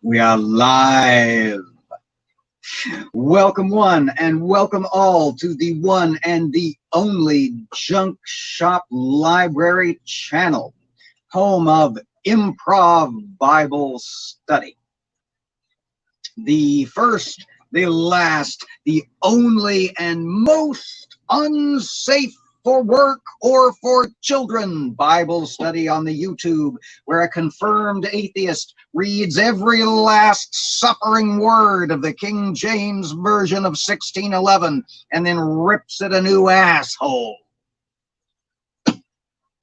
We are live. Welcome one and welcome all to the one and the only Junk Shop Library channel, home of Improv Bible Study. The first, the last, the only and most unsafe for work or for children Bible study on the YouTube, where a confirmed atheist reads every last suffering word of the King James Version of 1611 and then rips it a new asshole.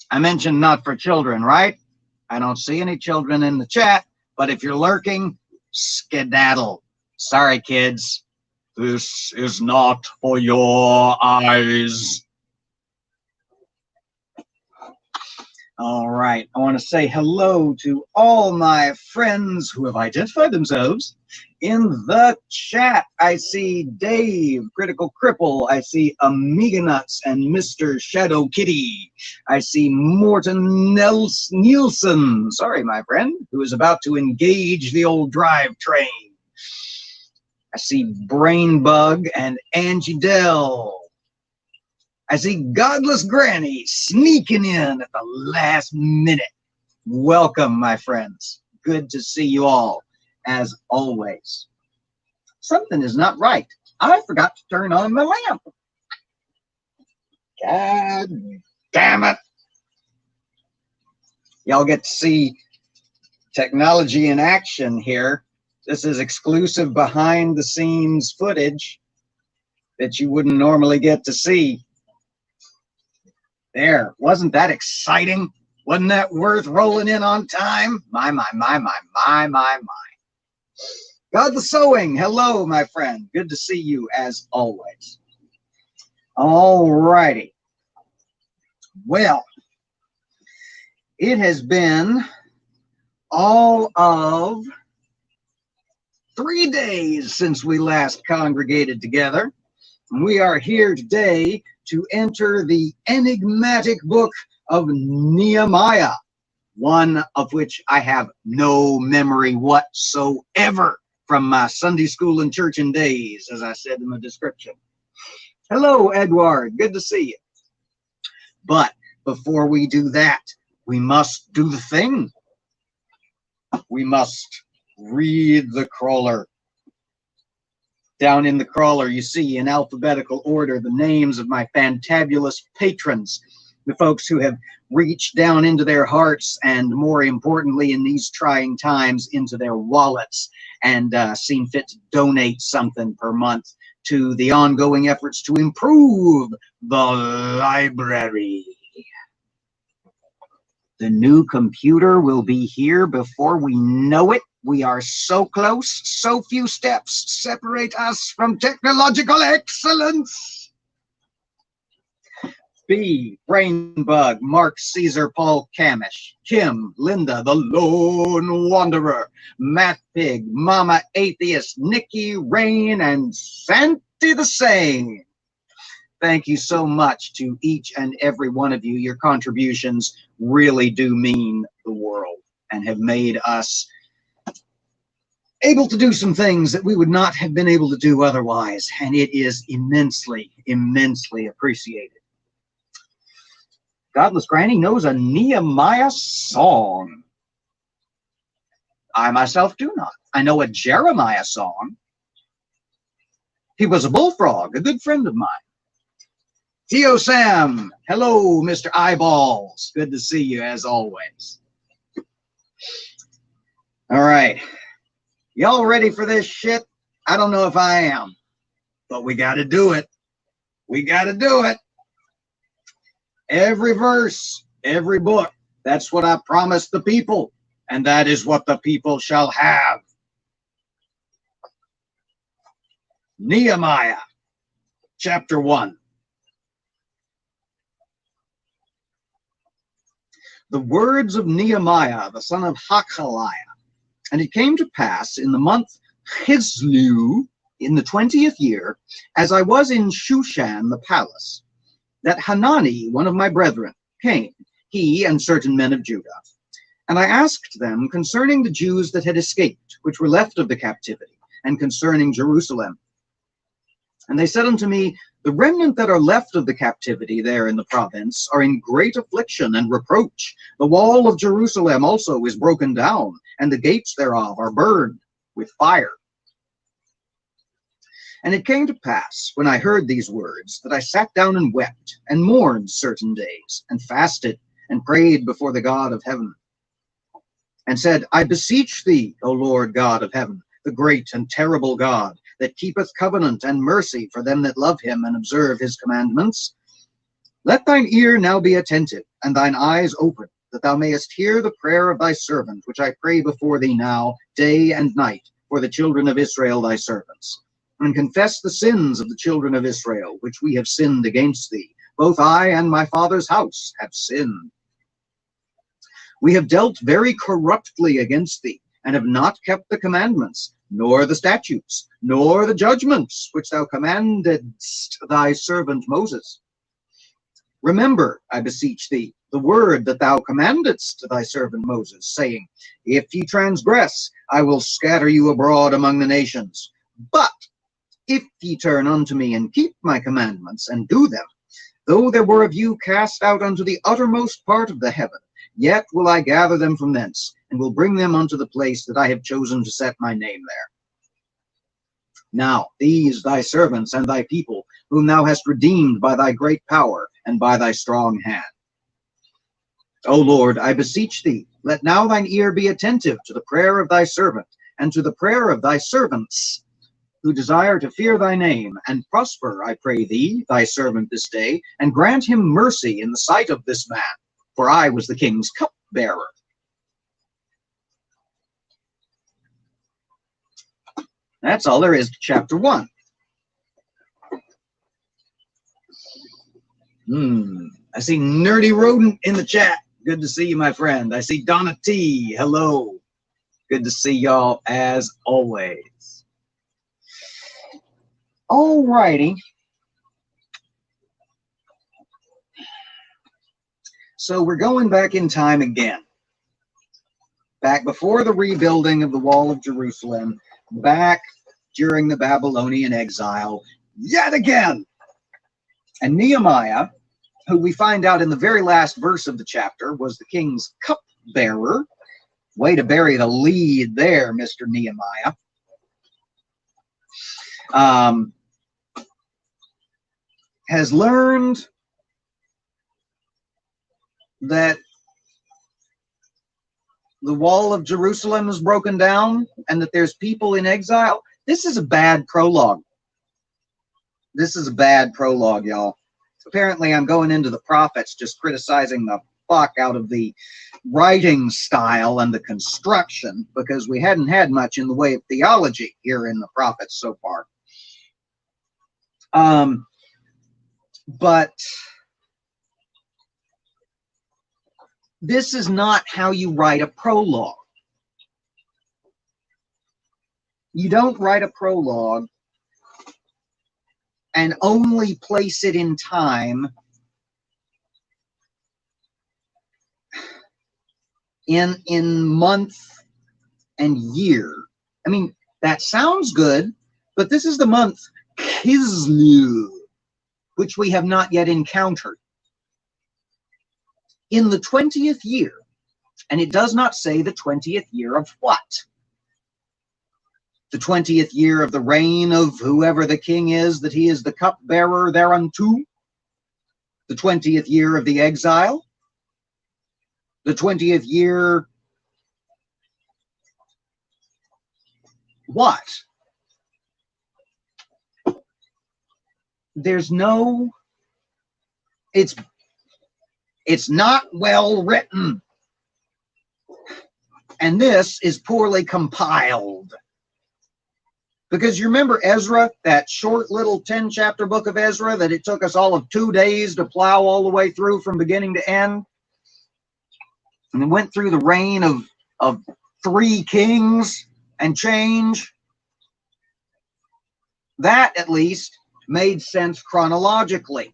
I mentioned not for children, right? I don't see any children in the chat, but if you're lurking, skedaddle. Sorry, kids. This is not for your eyes. All right, I want to say hello to all my friends who have identified themselves in the chat. I see Dave, Critical Cripple. I see Amiga Nuts and Mr. Shadow Kitty. I see Morton Nielsen, sorry, my friend, who is about to engage the old drivetrain. I see Brainbug and Angie Dell. I see Godless Granny sneaking in at the last minute. Welcome, my friends. Good to see you all, as always. Something is not right. I forgot to turn on my lamp. God damn it. Y'all get to see technology in action here. This is exclusive behind-the-scenes footage that you wouldn't normally get to see. There, wasn't that exciting? Wasn't that worth rolling in on time? My. God the Sewing, hello, my friend. Good to see you as always. All righty. Well, it has been all of 3 days since we last congregated together. We are here today to enter the enigmatic book of Nehemiah, one of which I have no memory whatsoever from my Sunday-School-and-Churchin Days, as I said in the description. Hello, Edward. Good to see you. But before we do that, we must do the thing. We must read the crawler. Down in the crawler, you see in alphabetical order the names of my fantabulous patrons, the folks who have reached down into their hearts and, more importantly, in these trying times, into their wallets and seen fit to donate something per month to the ongoing efforts to improve the library. The new computer will be here before we know it. We are so close, so few steps separate us from technological excellence. B, Brainbug, Mark Caesar, Paul Camish, Kim, Linda, the Lone Wanderer, Matt Pig, Mama Atheist, Nikki, Rain, and Santi the Sane. Thank you so much to each and every one of you. Your contributions really do mean the world and have made us able to do some things that we would not have been able to do otherwise, and it is immensely, immensely appreciated. Godless Granny knows a Nehemiah song. I myself do not. I know a Jeremiah song. He was a bullfrog, a good friend of mine. Theo Sam, hello, Mr. Eyeballs. Good to see you as always. All right. Y'all ready for this shit? I don't know if I am, but we got to do it. We got to do it. Every verse, every book, that's what I promised the people, and that is what the people shall have. Nehemiah, chapter 1. The words of Nehemiah, the son of Hakaliah. And it came to pass in the month Chislev, in the 20th year, as I was in Shushan the palace, that Hanani, one of my brethren, came, he and certain men of Judah, And I asked them concerning the Jews that had escaped, which were left of the captivity, and concerning Jerusalem. And they said unto me, the remnant that are left of the captivity there in the province are in great affliction and reproach. The wall of Jerusalem also is broken down, and the gates thereof are burned with fire. And it came to pass, when I heard these words, that I sat down and wept, and mourned certain days, and fasted, and prayed before the God of heaven, and said, I beseech thee, O Lord God of heaven, the great and terrible God, that keepeth covenant and mercy for them that love him and observe his commandments. Let thine ear now be attentive, and thine eyes open, that thou mayest hear the prayer of thy servant, which I pray before thee now, day and night, for the children of Israel thy servants, and confess the sins of the children of Israel, which we have sinned against thee. Both I and my father's house have sinned. We have dealt very corruptly against thee, and have not kept the commandments, nor the statutes, nor the judgments, which thou commandedst thy servant Moses. Remember, I beseech thee, the word that thou commandedst thy servant Moses, saying, if ye transgress, I will scatter you abroad among the nations. But if ye turn unto me and keep my commandments, and do them, though there were of you cast out unto the uttermost part of the heaven, yet will I gather them from thence, and will bring them unto the place that I have chosen to set my name there. Now these thy servants and thy people, whom thou hast redeemed by thy great power and by thy strong hand. O Lord, I beseech thee, let now thine ear be attentive to the prayer of thy servant, and to the prayer of thy servants, who desire to fear thy name, and prosper, I pray thee, thy servant this day, and grant him mercy in the sight of this man, for I was the king's cupbearer. That's all there is to chapter 1. I see Nerdy Rodent in the chat. Good to see you, my friend. I see Donna T. Hello. Good to see y'all as always. All righty. So we're going back in time again. Back before the rebuilding of the wall of Jerusalem, back during the Babylonian exile, yet again. And Nehemiah, who we find out in the very last verse of the chapter, was the king's cupbearer. Way to bury the lead there, Mr. Nehemiah. Has learned that the wall of Jerusalem is broken down and that there's people in exile. This is a bad prologue. This is a bad prologue, y'all. Apparently, I'm going into the prophets, just criticizing the fuck out of the writing style and the construction, because we hadn't had much in the way of theology here in the prophets so far. But this is not how you write a prologue. You don't write a prologue and only place it in time in month and year. I mean, that sounds good, but this is the month Kislev, which we have not yet encountered. In the 20th year, and it does not say the 20th year of what? The 20th year of the reign of whoever the king is, that he is the cupbearer thereunto? The 20th year of the exile? The 20th year... what? There's no... It's not well written. And this is poorly compiled. Because you remember Ezra, that short little 10-chapter book of Ezra that it took us all of 2 days to plow all the way through from beginning to end? And it went through the reign of 3 kings and change. That, at least, made sense chronologically.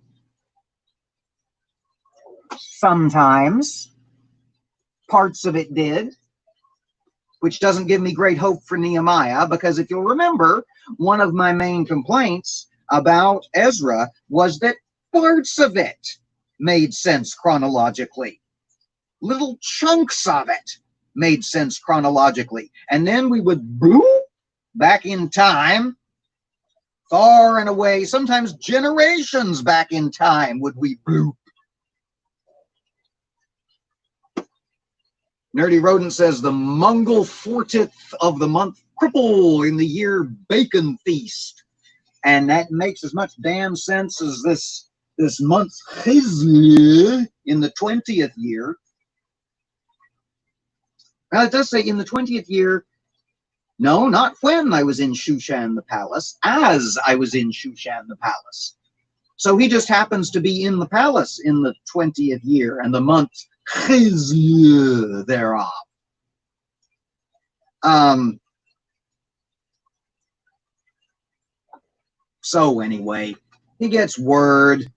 Sometimes parts of it did, which doesn't give me great hope for Nehemiah, because if you'll remember, one of my main complaints about Ezra was that parts of it made sense chronologically. Little chunks of it made sense chronologically. And then we would bloop back in time, far and away, sometimes generations back in time would we bloop. Nerdy Rodent says the Mongol 40th of the month cripple in the year bacon feast. And that makes as much damn sense as this month Chizli in the 20th year. Now it does say in the 20th year, no, not when I was in Shushan the palace, as I was in Shushan the palace. So he just happens to be in the palace in the 20th year and the month Chizli thereof. So anyway, he gets word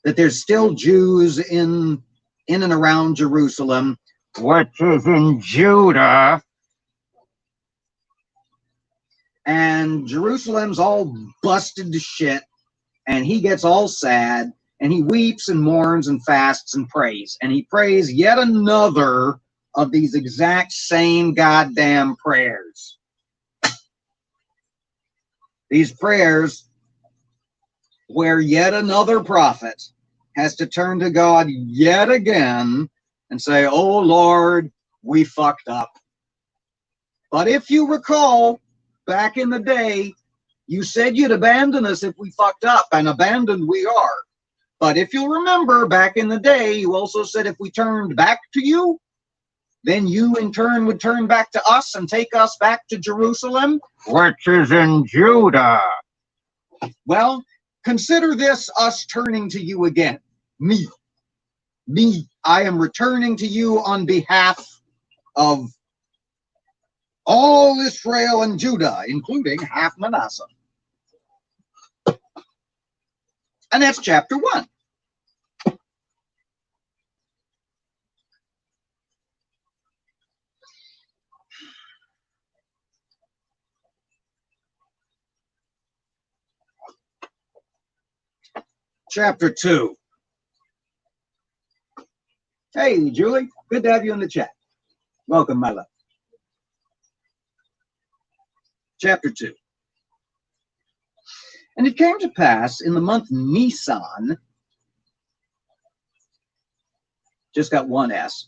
that there's still Jews in and around Jerusalem, which is in Judah. And Jerusalem's all busted to shit, and he gets all sad, and he weeps and mourns and fasts and prays. And he prays yet another of these exact same goddamn prayers. These prayers where yet another prophet has to turn to God yet again and say, oh Lord, we fucked up. But if you recall, back in the day, you said you'd abandon us if we fucked up, and abandoned we are. But if you'll remember, back in the day, you also said if we turned back to you, then you in turn would turn back to us and take us back to Jerusalem, which is in Judah. Well, consider this us turning to you again. Me, I am returning to you on behalf of all Israel and Judah, including half Manasseh. And that's chapter 1. Chapter 2. Hey, Julie. Good to have you in the chat. Welcome, my love. Chapter 2. And it came to pass in the month Nisan, just got one S,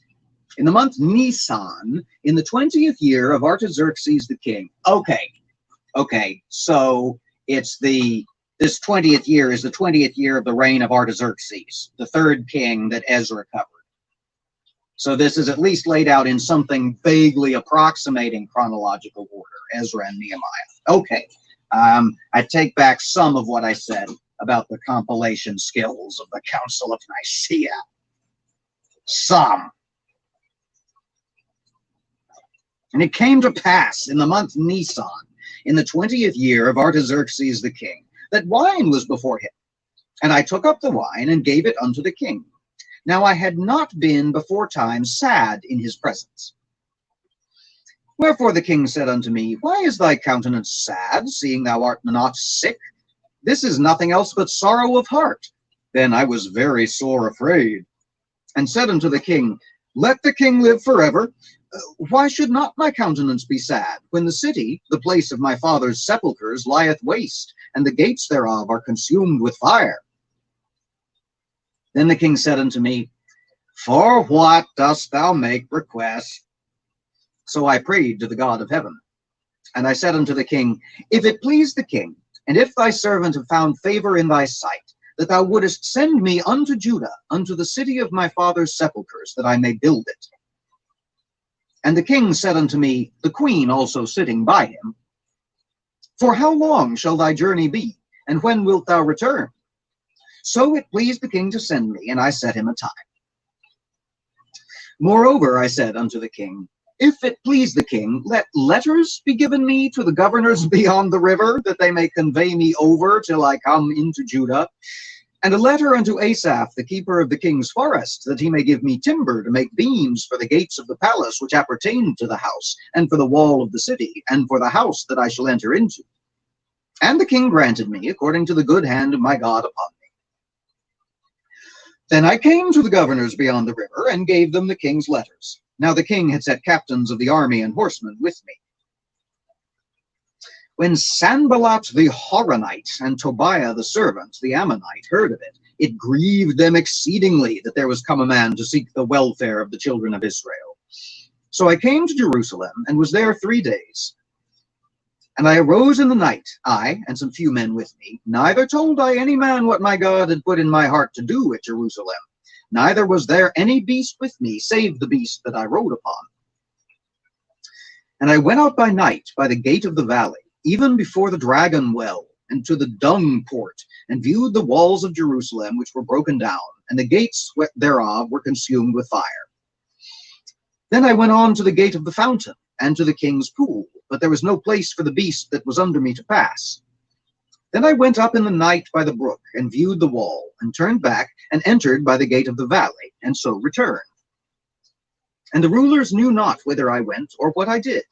in the month Nisan, in the 20th year of Artaxerxes the king. Okay, so it's this 20th year is the 20th year of the reign of Artaxerxes, the third king that Ezra covered. So this is at least laid out in something vaguely approximating chronological order, Ezra and Nehemiah. Okay, I take back some of what I said about the compilation skills of the Council of Nicaea. Some. And it came to pass in the month Nisan, in the 20th year of Artaxerxes the king, that wine was before him. And I took up the wine and gave it unto the king. Now I had not been before time sad in his presence. Wherefore the king said unto me, why is thy countenance sad, seeing thou art not sick? This is nothing else but sorrow of heart. Then I was very sore afraid, and said unto the king, let the king live forever. Why should not my countenance be sad, when the city, the place of my father's sepulchres, lieth waste, and the gates thereof are consumed with fire? Then the king said unto me, for what dost thou make request? So I prayed to the God of heaven. And I said unto the king, if it please the king, and if thy servant have found favor in thy sight, that thou wouldest send me unto Judah, unto the city of my father's sepulchres, that I may build it. And the king said unto me, the queen also sitting by him, for how long shall thy journey be, and when wilt thou return? So it pleased the king to send me, and I set him a time. Moreover, I said unto the king, if it please the king, let letters be given me to the governors beyond the river, that they may convey me over till I come into Judah. And a letter unto Asaph, the keeper of the king's forest, that he may give me timber to make beams for the gates of the palace which appertain to the house, and for the wall of the city, and for the house that I shall enter into. And the king granted me, according to the good hand of my God upon me. Then I came to the governors beyond the river, and gave them the king's letters. Now the king had set captains of the army and horsemen with me. When Sanballat the Horonite and Tobiah the servant, the Ammonite, heard of it, it grieved them exceedingly that there was come a man to seek the welfare of the children of Israel. So I came to Jerusalem, and was there 3 days. And I arose in the night, I and some few men with me, neither told I any man what my God had put in my heart to do at Jerusalem, neither was there any beast with me, save the beast that I rode upon. And I went out by night by the gate of the valley, even before the dragon well, and to the dung port, and viewed the walls of Jerusalem, which were broken down, and the gates thereof were consumed with fire. Then I went on to the gate of the fountain, and to the king's pool, but there was no place for the beast that was under me to pass. Then I went up in the night by the brook, and viewed the wall, and turned back, and entered by the gate of the valley, and so returned. And the rulers knew not whither I went, or what I did.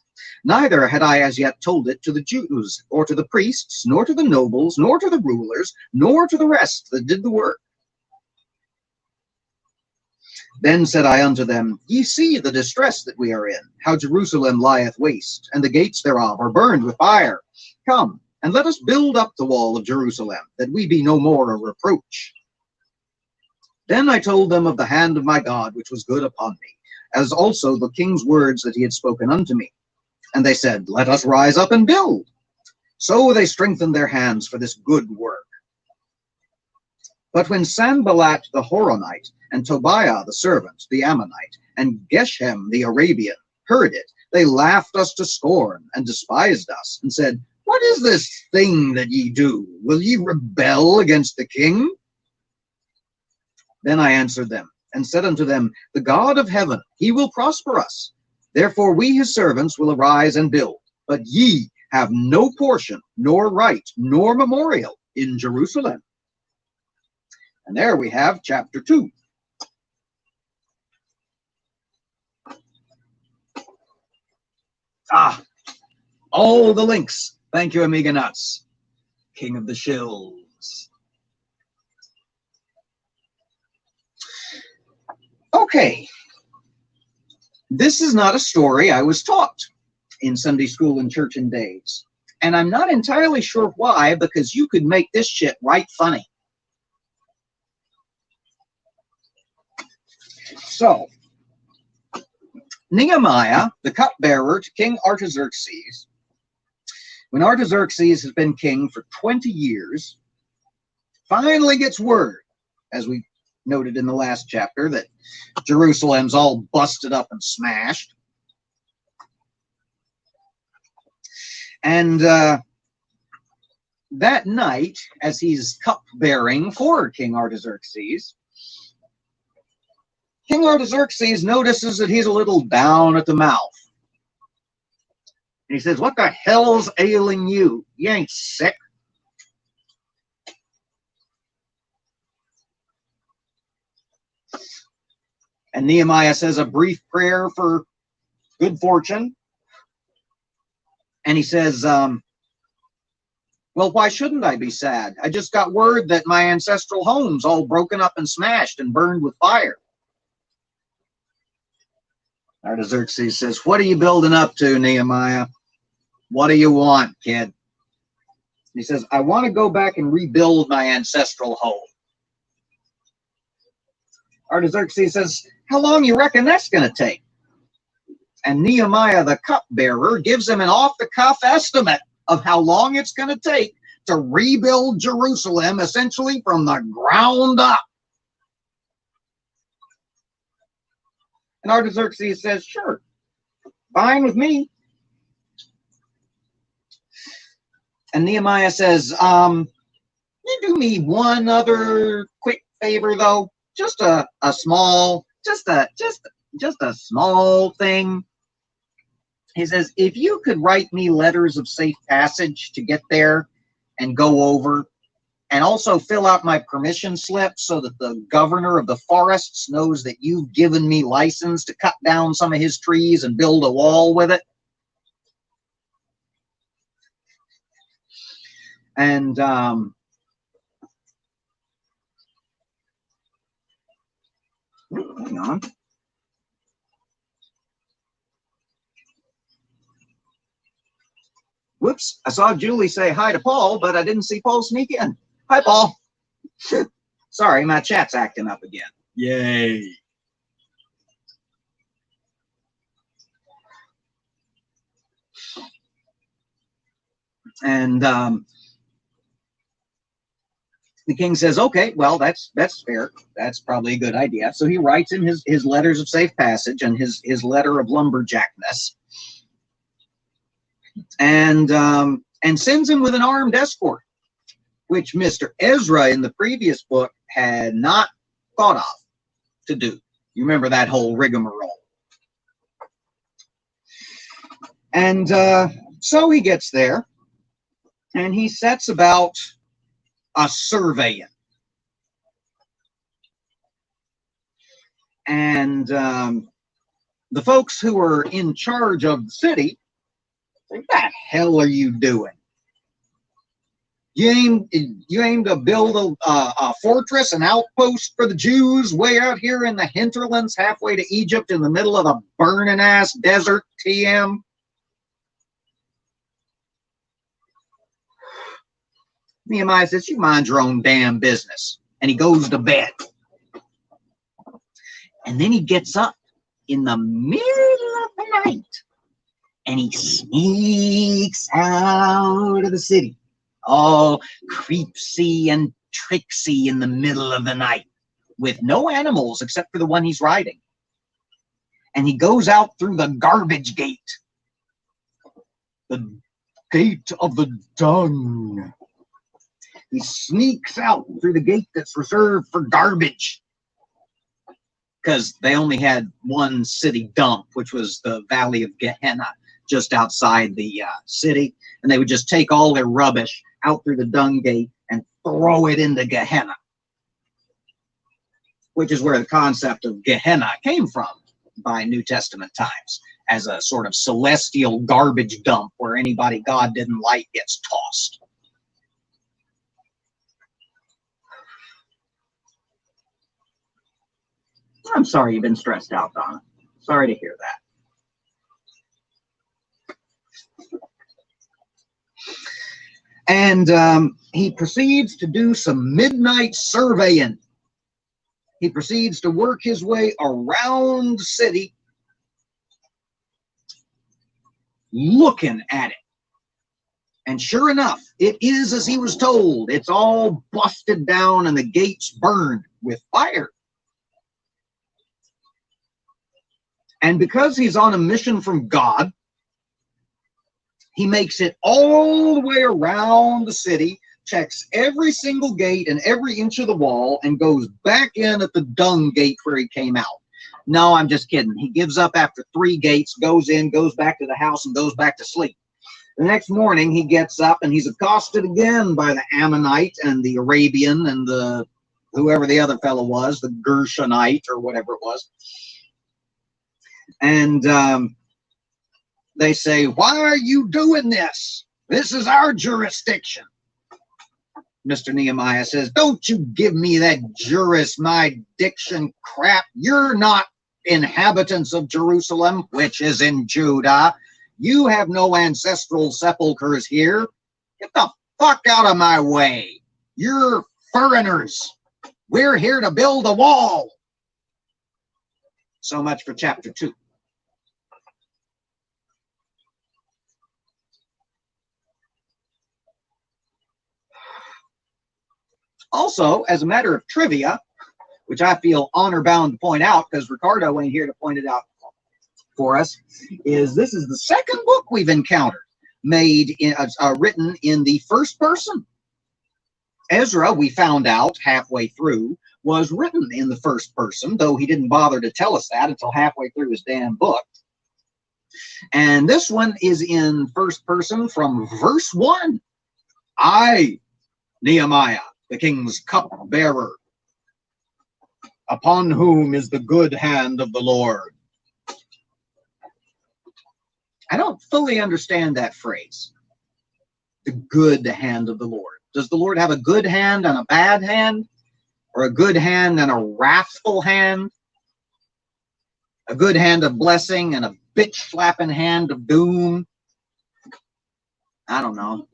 Neither had I as yet told it to the Jews, or to the priests, nor to the nobles, nor to the rulers, nor to the rest that did the work. Then said I unto them, Ye see the distress that we are in, how Jerusalem lieth waste, and the gates thereof are burned with fire. Come, and let us build up the wall of Jerusalem, that we be no more a reproach. Then I told them of the hand of my God, which was good upon me, as also the king's words that he had spoken unto me. And they said, Let us rise up and build. So they strengthened their hands for this good work. But when Sanballat the Horonite, and Tobiah the servant, the Ammonite, and Geshem the Arabian heard it, they laughed us to scorn, and despised us, and said, What is this thing that ye do? Will ye rebel against the king? Then I answered them, and said unto them, The God of heaven, he will prosper us. Therefore we his servants will arise and build. But ye have no portion, nor right, nor memorial in Jerusalem. And there we have chapter 2. All the links. Thank you, Amiga Nuts. King of the Shills. Okay. This is not a story I was taught in Sunday-School-and-Churchin Days. And I'm not entirely sure why, because you could make this shit right funny. So, Nehemiah, the cupbearer to King Artaxerxes, when Artaxerxes has been king for 20 years, finally gets word, as we noted in the last chapter, that Jerusalem's all busted up and smashed. And that night, as he's cupbearing for King Artaxerxes, King Artaxerxes notices that he's a little down at the mouth. And he says, What the hell's ailing you? You ain't sick. And Nehemiah says a brief prayer for good fortune. And he says, well, why shouldn't I be sad? I just got word that my ancestral home's all broken up and smashed and burned with fire. Artaxerxes says, What are you building up to, Nehemiah? What do you want, kid? He says, I want to go back and rebuild my ancestral home. Artaxerxes says, How long you reckon that's going to take? And Nehemiah, the cupbearer, gives him an off-the-cuff estimate of how long it's going to take to rebuild Jerusalem, essentially from the ground up. And Artaxerxes says, Sure, fine with me. And Nehemiah says, you do me one other quick favor, though. Just a small thing. He says, if you could write me letters of safe passage to get there and go over, And also fill out my permission slip so that the governor of the forests knows that you've given me license to cut down some of his trees and build a wall with it. And hang on. Whoops, I saw Julie say hi to Paul, but I didn't see Paul sneak in. Hi, Paul. Sorry, my chat's acting up again. Yay. And the king says, okay, well, that's fair. That's probably a good idea. So he writes him his letters of safe passage and his letter of lumberjackness. And sends him with an armed escort, which Mr. Ezra in the previous book had not thought of to do. You remember that whole rigmarole. And so he gets there, and he sets about a surveying. And the folks who are in charge of the city, what the hell are you doing? You aim to build a fortress, an outpost for the Jews way out here in the hinterlands, halfway to Egypt, in the middle of the burning ass desert, TM? Nehemiah says, you mind your own damn business. And he goes to bed. And then he gets up in the middle of the night and he sneaks out of the city, all creepsy and tricksy in the middle of the night, with no animals except for the one he's riding. And he goes out through the garbage gate, the gate of the dung. He sneaks out through the gate that's reserved for garbage, because they only had one city dump, which was the Valley of Gehenna, just outside the city. And they would just take all their rubbish out through the dung gate and throw it into Gehenna, which is where the concept of Gehenna came from by New Testament times, as a sort of celestial garbage dump where anybody God didn't like gets tossed. I'm sorry you've been stressed out, Donna. Sorry to hear that. And he proceeds to do some midnight surveying. He proceeds to work his way around the city, looking at it. And sure enough, it is as he was told. It's all busted down and the gates burned with fire. And because he's on a mission from God, he makes it all the way around the city, checks every single gate and every inch of the wall, and goes back in at the dung gate where he came out. No, I'm just kidding. He gives up after 3 gates, goes in, goes back to the house, and goes back to sleep. The next morning, he gets up, and he's accosted again by the Ammonite and the Arabian and the whoever the other fellow was, the Gershonite or whatever it was. And they say, why are you doing this? This is our jurisdiction. Mr. Nehemiah says, don't you give me that jurisdiction crap. You're not inhabitants of Jerusalem, which is in Judah. You have no ancestral sepulchres here. Get the fuck out of my way. You're foreigners. We're here to build a wall. So much for chapter 2. Also, as a matter of trivia, which I feel honor-bound to point out because Ricardo ain't here to point it out for us, is this is the second book we've encountered made in, written in the first person. Ezra, we found out halfway through, was written in the first person, though he didn't bother to tell us that until halfway through his damn book. And this one is in first person from verse 1. I, Nehemiah, the king's cupbearer, upon whom is the good hand of the Lord. I don't fully understand that phrase, the good hand of the Lord. Does the Lord have a good hand and a bad hand? Or a good hand and a wrathful hand? A good hand of blessing and a bitch-slapping hand of doom? I don't know.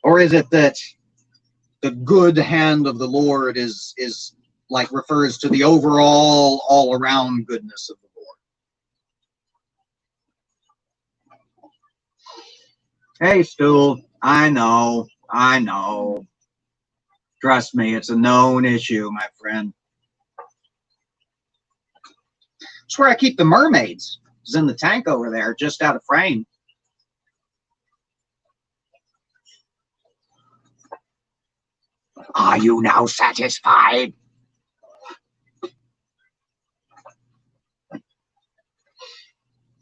Or is it that the good hand of the Lord is like refers to the overall, all-around goodness of the Lord? Hey, Stu, I know. Trust me, it's a known issue, my friend. That's where I keep the mermaids. It's in the tank over there, just out of frame. Are you now satisfied?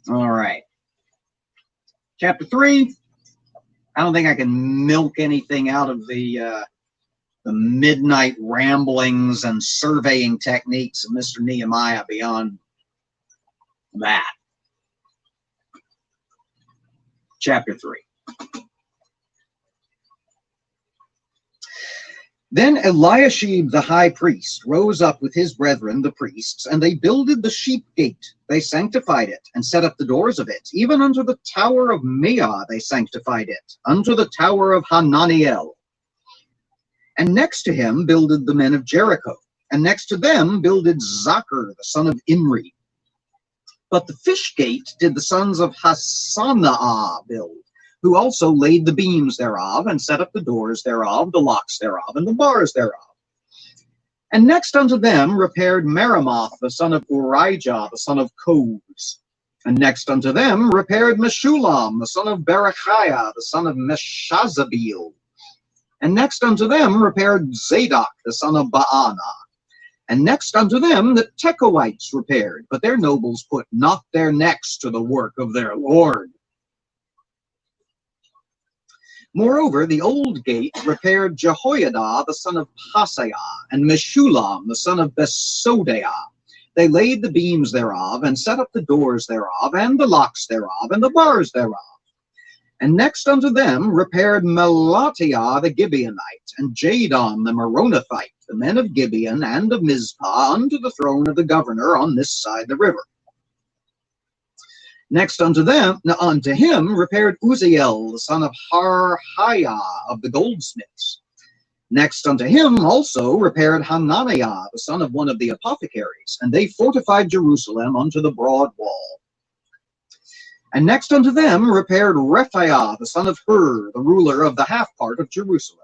All right. Chapter 3. I don't think I can milk anything out of the midnight ramblings and surveying techniques of Mr. Nehemiah beyond that. Chapter 3. Then Eliashib the high priest rose up with his brethren the priests, and they builded the sheep gate. They sanctified it, and set up the doors of it. Even unto the tower of Meah they sanctified it, unto the tower of Hananiel. And next to him builded the men of Jericho, and next to them builded Zachar the son of Imri. But the fish gate did the sons of Hassanaah build, who also laid the beams thereof, and set up the doors thereof, the locks thereof, and the bars thereof. And next unto them repaired Meremoth the son of Urijah the son of Koz. And next unto them repaired Meshullam the son of Berechiah the son of Meshazabeel. And next unto them repaired Zadok the son of Baanah. And next unto them the Tekoites repaired, but their nobles put not their necks to the work of their Lord. Moreover, the old gate repaired Jehoiada the son of Paseah, and Meshullam the son of Besodeiah. They laid the beams thereof, and set up the doors thereof, and the locks thereof, and the bars thereof. And next unto them repaired Melatiah the Gibeonite, and Jadon the Meronothite, the men of Gibeon and of Mizpah, unto the throne of the governor on this side the river. Next unto him repaired Uzziel the son of Harhiah of the goldsmiths. Next unto him also repaired Hananiah the son of one of the apothecaries, and they fortified Jerusalem unto the broad wall. And next unto them repaired Rephaiah the son of Hur, the ruler of the half part of Jerusalem.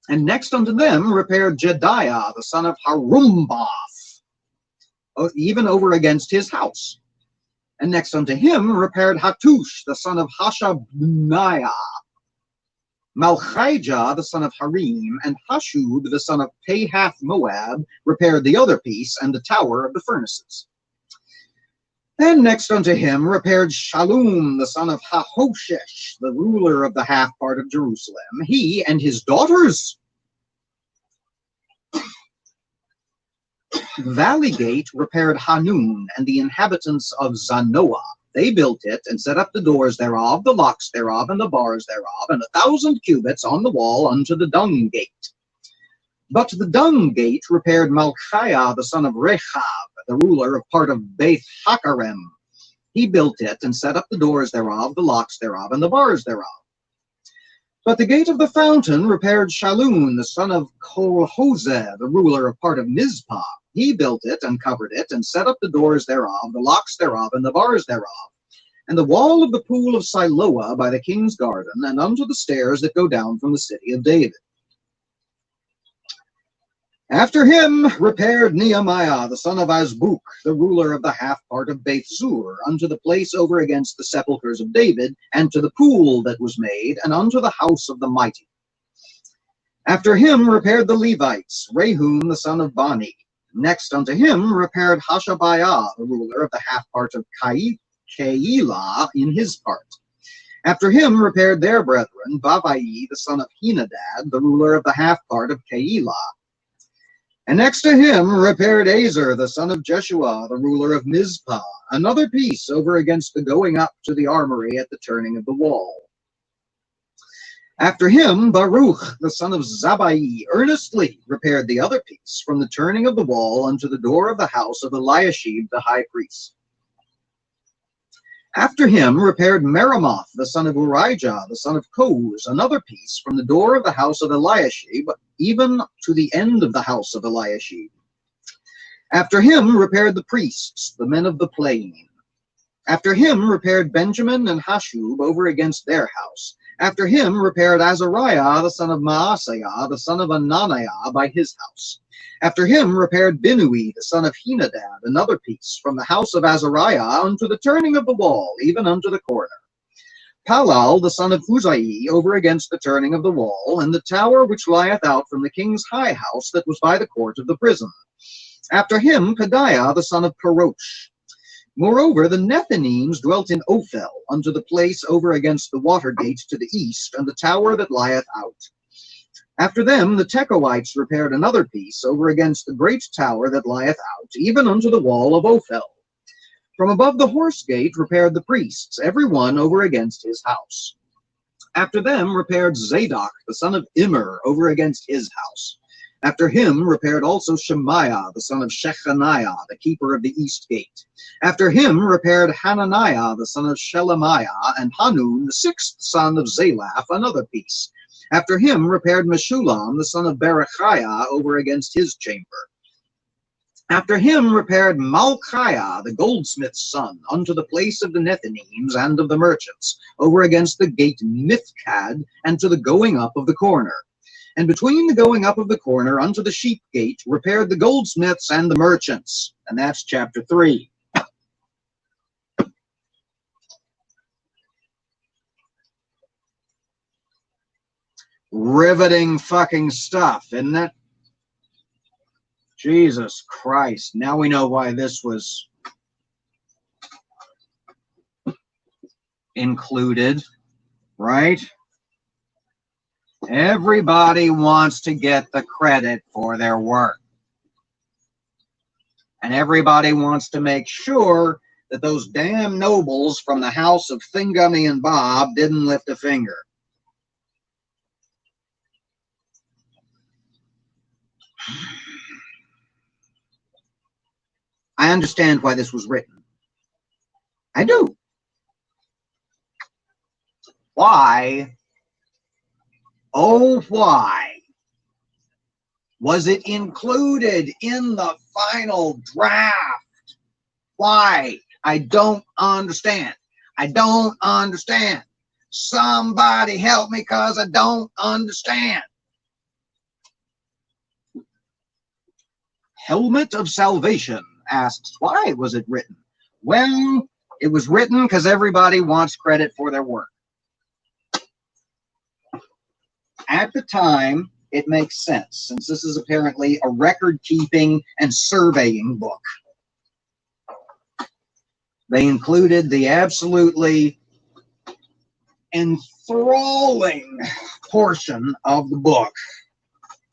And next unto them repaired Jediah the son of Harumbath, even over against his house. And next unto him repaired Hattush the son of Hashabniah, Malchijah the son of Harim, and Hashub the son of Pahath Moab repaired the other piece and the tower of the furnaces. And next unto him repaired Shallum the son of Hahoshesh, the ruler of the half part of Jerusalem, he and his daughters. Valley Gate repaired Hanun and the inhabitants of Zanoah. They built it and set up the doors thereof, the locks thereof, and the bars thereof, and 1,000 cubits on the wall unto the dung gate. But the dung gate repaired Malchiah the son of Rechab, the ruler of part of Beth Hakarem. He built it and set up the doors thereof, the locks thereof, and the bars thereof. But the gate of the fountain repaired Shallun the son of Kolhoseh, the ruler of part of Mizpah. He built it and covered it, and set up the doors thereof, the locks thereof, and the bars thereof, and the wall of the pool of Siloah by the king's garden, and unto the stairs that go down from the city of David. After him repaired Nehemiah the son of Azbuk, the ruler of the half part of Beth Zur, unto the place over against the sepulchres of David, and to the pool that was made, and unto the house of the mighty. After him repaired the Levites, Rehum the son of Bani. Next unto him repaired Hashabiah, the ruler of the half part of Keilah in his part. After him repaired their brethren, Bavai the son of Henadad, the ruler of the half part of Keilah. And next to him repaired Azer the son of Jeshua, the ruler of Mizpah, another piece over against the going up to the armory at the turning of the wall. After him Baruch the son of Zabbai earnestly repaired the other piece from the turning of the wall unto the door of the house of Eliashib the high priest. After him repaired Meremoth the son of Urijah the son of Koz another piece from the door of the house of Eliashib even to the end of the house of Eliashib. After him repaired the priests, the men of the plain. After him repaired Benjamin and Hashub over against their house. After him repaired Azariah the son of Maaseiah the son of Ananiah by his house. After him repaired Binui the son of Henadad another piece from the house of Azariah unto the turning of the wall, even unto the corner. Palal the son of Uzai over against the turning of the wall, and the tower which lieth out from the king's high house that was by the court of the prison. After him Pedaiah the son of Parosh. Moreover, the Nethinims dwelt in Ophel, unto the place over against the water gate to the east, and the tower that lieth out. After them the Tekoites repaired another piece over against the great tower that lieth out, even unto the wall of Ophel. From above the horse gate repaired the priests, every one over against his house. After them repaired Zadok the son of Immer over against his house. After him repaired also Shemaiah the son of Shechaniah, the keeper of the east gate. After him repaired Hananiah the son of Shelemiah, and Hanun the sixth son of Zalaph another piece. After him repaired Meshulam the son of Berechiah over against his chamber. After him repaired Malchiah the goldsmith's son unto the place of the Nethinims and of the merchants, over against the gate Mithkad, and to the going up of the corner. And between the going up of the corner unto the sheep gate repaired the goldsmiths and the merchants. And that's chapter 3. Riveting fucking stuff, isn't it? Jesus Christ. Now we know why this was included, right? Everybody wants to get the credit for their work. And everybody wants to make sure that those damn nobles from the house of Thingummy and Bob didn't lift a finger. I understand why this was written. I do. Why? Oh, why was it included in the final draft? Why? I don't understand. I don't understand. Somebody help me, because I don't understand. Helmet of Salvation asks, why was it written? Well, it was written because everybody wants credit for their work. At the time, it makes sense, since this is apparently a record-keeping and surveying book. They included the absolutely enthralling portion of the book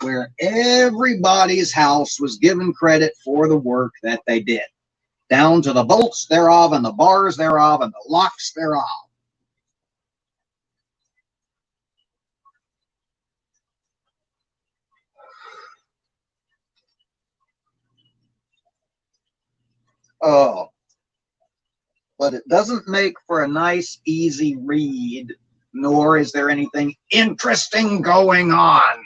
where everybody's house was given credit for the work that they did, down to the bolts thereof and the bars thereof and the locks thereof. Oh, but it doesn't make for a nice, easy read, nor is there anything interesting going on.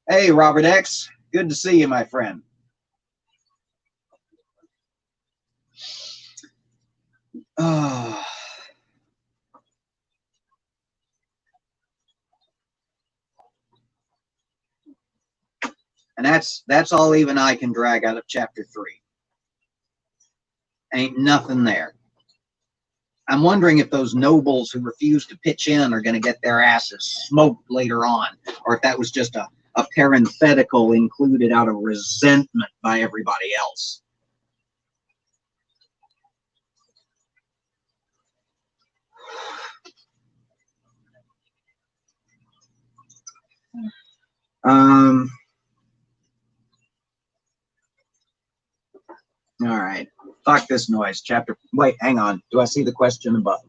Hey, Robert X, good to see you, my friend. Oh. And that's all even I can drag out of chapter 3. Ain't nothing there. I'm wondering if those nobles who refuse to pitch in are going to get their asses smoked later on, or if that was just a parenthetical included out of resentment by everybody else. All right. Fuck this noise. Chapter. Wait, hang on. Do I see the question above?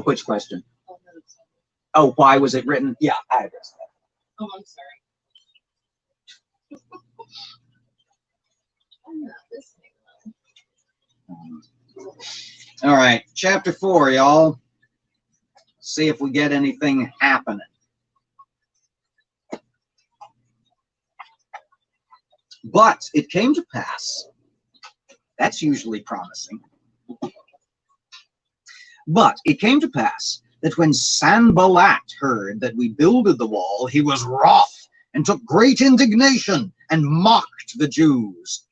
Which question? Oh, why was it written? Yeah, I addressed that. Oh, I'm sorry. I'm not listening. All right, chapter 4, y'all. See if we get anything happening. But it came to pass. That's usually promising. But it came to pass that when Sanballat heard that we builded the wall, he was wroth and took great indignation and mocked the Jews.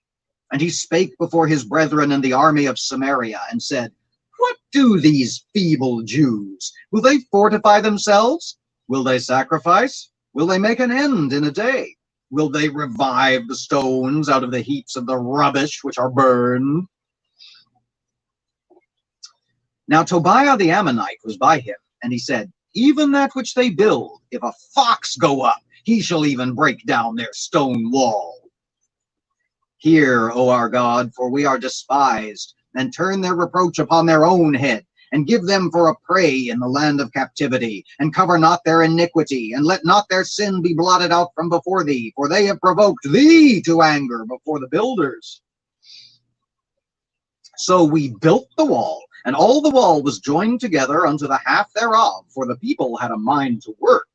And he spake before his brethren in the army of Samaria and said, What do these feeble Jews? Will they fortify themselves? Will they sacrifice? Will they make an end in a day? Will they revive the stones out of the heaps of the rubbish which are burned? Now Tobiah the Ammonite was by him, and he said, Even that which they build, if a fox go up, he shall even break down their stone wall. Hear, O our God, for we are despised, and turn their reproach upon their own head, and give them for a prey in the land of captivity, and cover not their iniquity, and let not their sin be blotted out from before thee, for they have provoked thee to anger before the builders. So we built the wall, and all the wall was joined together unto the half thereof, for the people had a mind to work.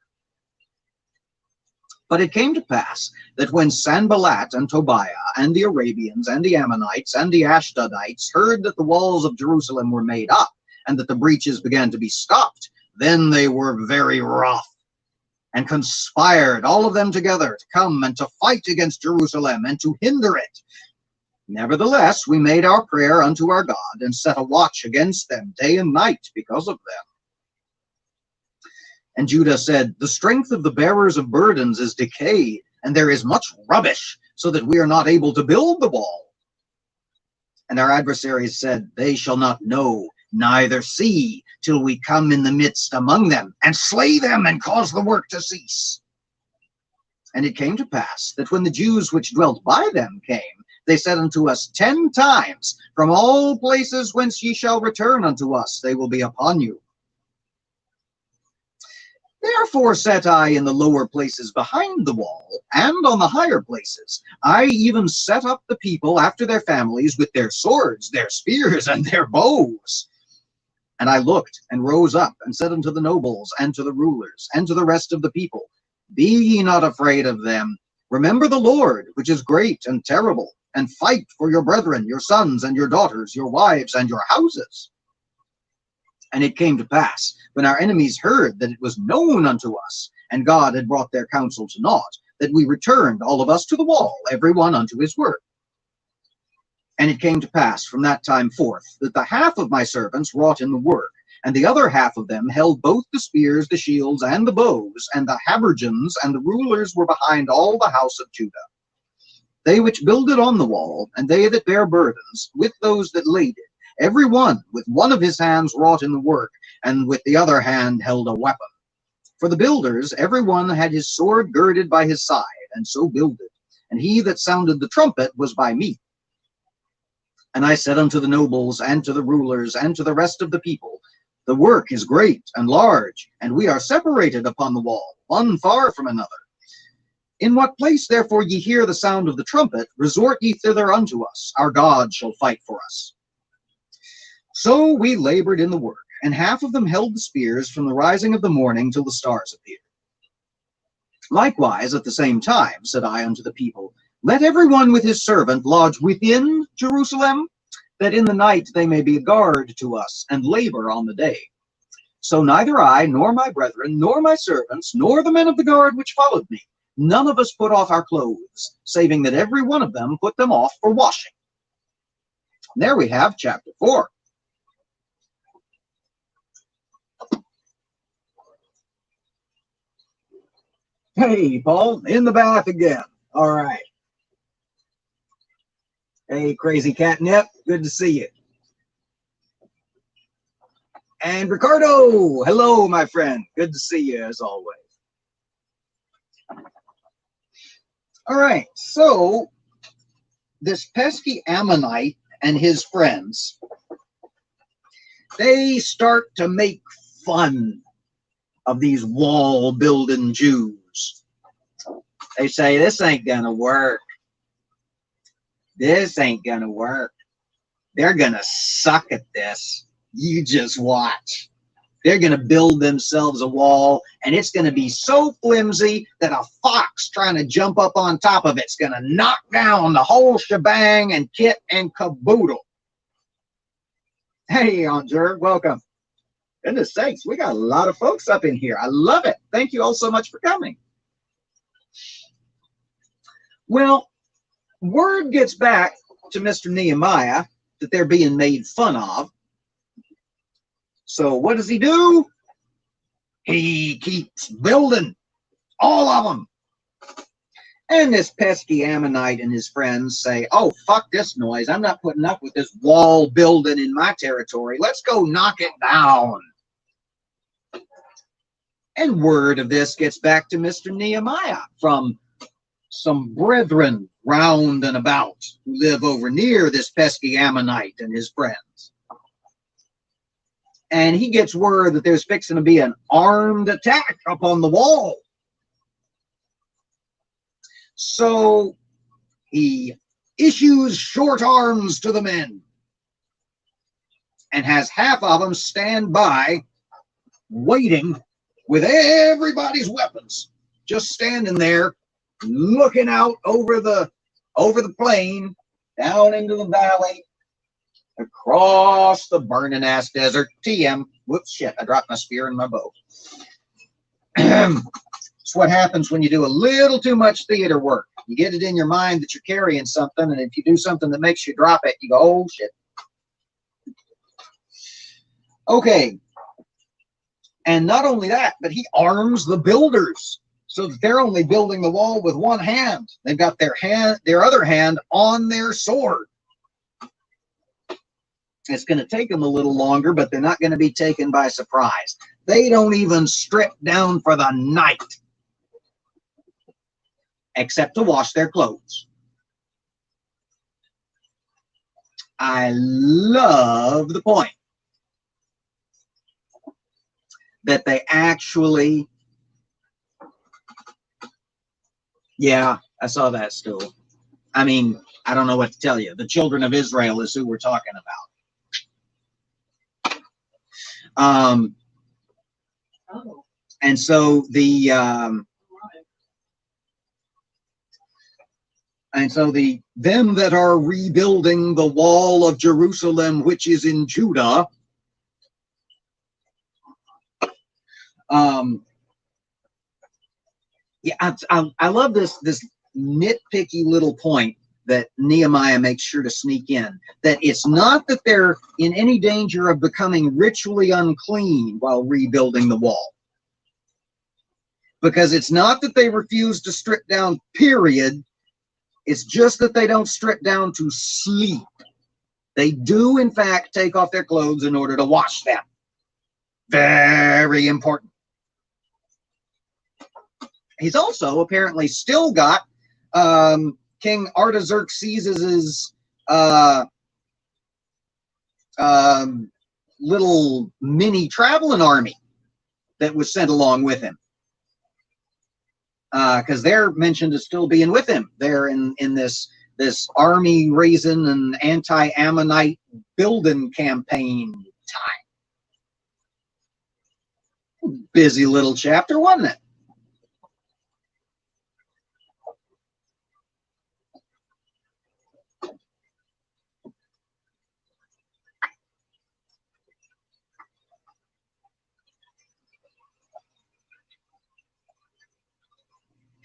But it came to pass that when Sanballat and Tobiah and the Arabians and the Ammonites and the Ashdodites heard that the walls of Jerusalem were made up, and that the breaches began to be stopped, then they were very wroth, and conspired all of them together to come and to fight against Jerusalem and to hinder it. Nevertheless, we made our prayer unto our God, and set a watch against them day and night because of them. And Judah said, The strength of the bearers of burdens is decayed, and there is much rubbish, so that we are not able to build the wall. And our adversaries said, They shall not know, neither see, till we come in the midst among them, and slay them, and cause the work to cease. And it came to pass, that when the Jews which dwelt by them came, they said unto us 10 times, From all places whence ye shall return unto us, they will be upon you. Therefore set I in the lower places behind the wall, and on the higher places. I even set up the people after their families with their swords, their spears, and their bows. And I looked, and rose up, and said unto the nobles, and to the rulers, and to the rest of the people, Be ye not afraid of them. Remember the Lord, which is great and terrible, and fight for your brethren, your sons and your daughters, your wives and your houses. And it came to pass, when our enemies heard that it was known unto us, and God had brought their counsel to naught, that we returned all of us to the wall, every one unto his work. And it came to pass from that time forth, that the half of my servants wrought in the work, and the other half of them held both the spears, the shields, and the bows, and the habergeons, and the rulers were behind all the house of Judah. They which builded on the wall, and they that bear burdens, with those that laid it, every one with one of his hands wrought in the work, and with the other hand held a weapon. For the builders, every one had his sword girded by his side, and so builded. And he that sounded the trumpet was by me. And I said unto the nobles, and to the rulers, and to the rest of the people, The work is great and large, and we are separated upon the wall, one far from another. In what place therefore ye hear the sound of the trumpet, resort ye thither unto us. Our God shall fight for us. So we labored in the work, and half of them held the spears from the rising of the morning till the stars appeared. Likewise, at the same time, said I unto the people, Let every one with his servant lodge within Jerusalem, that in the night they may be a guard to us, and labor on the day. So neither I, nor my brethren, nor my servants, nor the men of the guard which followed me, none of us put off our clothes, saving that every one of them put them off for washing. And there we have chapter 4. Hey, Paul, in the bath again. All right. Hey, crazy catnip, good to see you. And Ricardo, hello, my friend. Good to see you as always. All right, so this pesky Ammonite and his friends, they start to make fun of these wall-building Jews. They say, this ain't gonna work. This ain't gonna work. They're gonna suck at this. You just watch. They're gonna build themselves a wall, and it's gonna be so flimsy that a fox trying to jump up on top of it's gonna knock down the whole shebang and kit and caboodle. Hey, Andre, welcome. Goodness sakes, we got a lot of folks up in here. I love it. Thank you all so much for coming. Well, word gets back to Mr. Nehemiah that they're being made fun of. So what does he do? He keeps building, all of them. And this pesky Ammonite and his friends say, oh, fuck this noise. I'm not putting up with this wall building in my territory. Let's go knock it down. And word of this gets back to Mr. Nehemiah from some brethren round and about who live over near this pesky Ammonite and his friends. And he gets word that there's fixing to be an armed attack upon the wall. So he issues short arms to the men and has half of them stand by waiting with everybody's weapons, just standing there looking out over the plain, down into the valley, across the burning ass desert. TM. Whoops, shit, I dropped my spear and my bow. It's what happens when you do a little too much theater work. You get it in your mind that you're carrying something, and if you do something that makes you drop it, you go, oh shit. Okay. And not only that, but he arms the builders so that they're only building the wall with one hand. They've got their other hand on their sword. It's going to take them a little longer, but they're not going to be taken by surprise. They don't even strip down for the night, except to wash their clothes. I love the point that they actually, yeah, I saw that stool. I mean, I don't know what to tell you. The children of Israel is who we're talking about. And so them that are rebuilding the wall of Jerusalem, which is in Judah, yeah, I love this nitpicky little point that Nehemiah makes sure to sneak in, that it's not that they're in any danger of becoming ritually unclean while rebuilding the wall. Because it's not that they refuse to strip down, period. It's just that they don't strip down to sleep. They do, in fact, take off their clothes in order to wash them. Very important. He's also apparently still got King Artaxerxes' little mini traveling army that was sent along with him. Because they're mentioned as still being with him. They're in this army raising and anti-Ammonite building campaign time. Busy little chapter, wasn't it?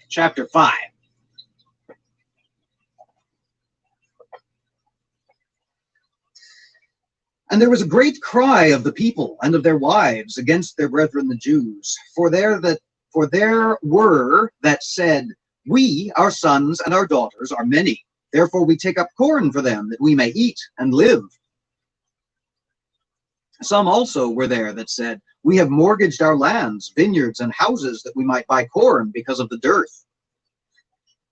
Chapter 5. And there was a great cry of the people and of their wives against their brethren the Jews, for there were that said, we, our sons and our daughters, are many, therefore we take up corn for them, that we may eat and live. Some also were there that said, "We have mortgaged our lands, vineyards, and houses that we might buy corn because of the dearth."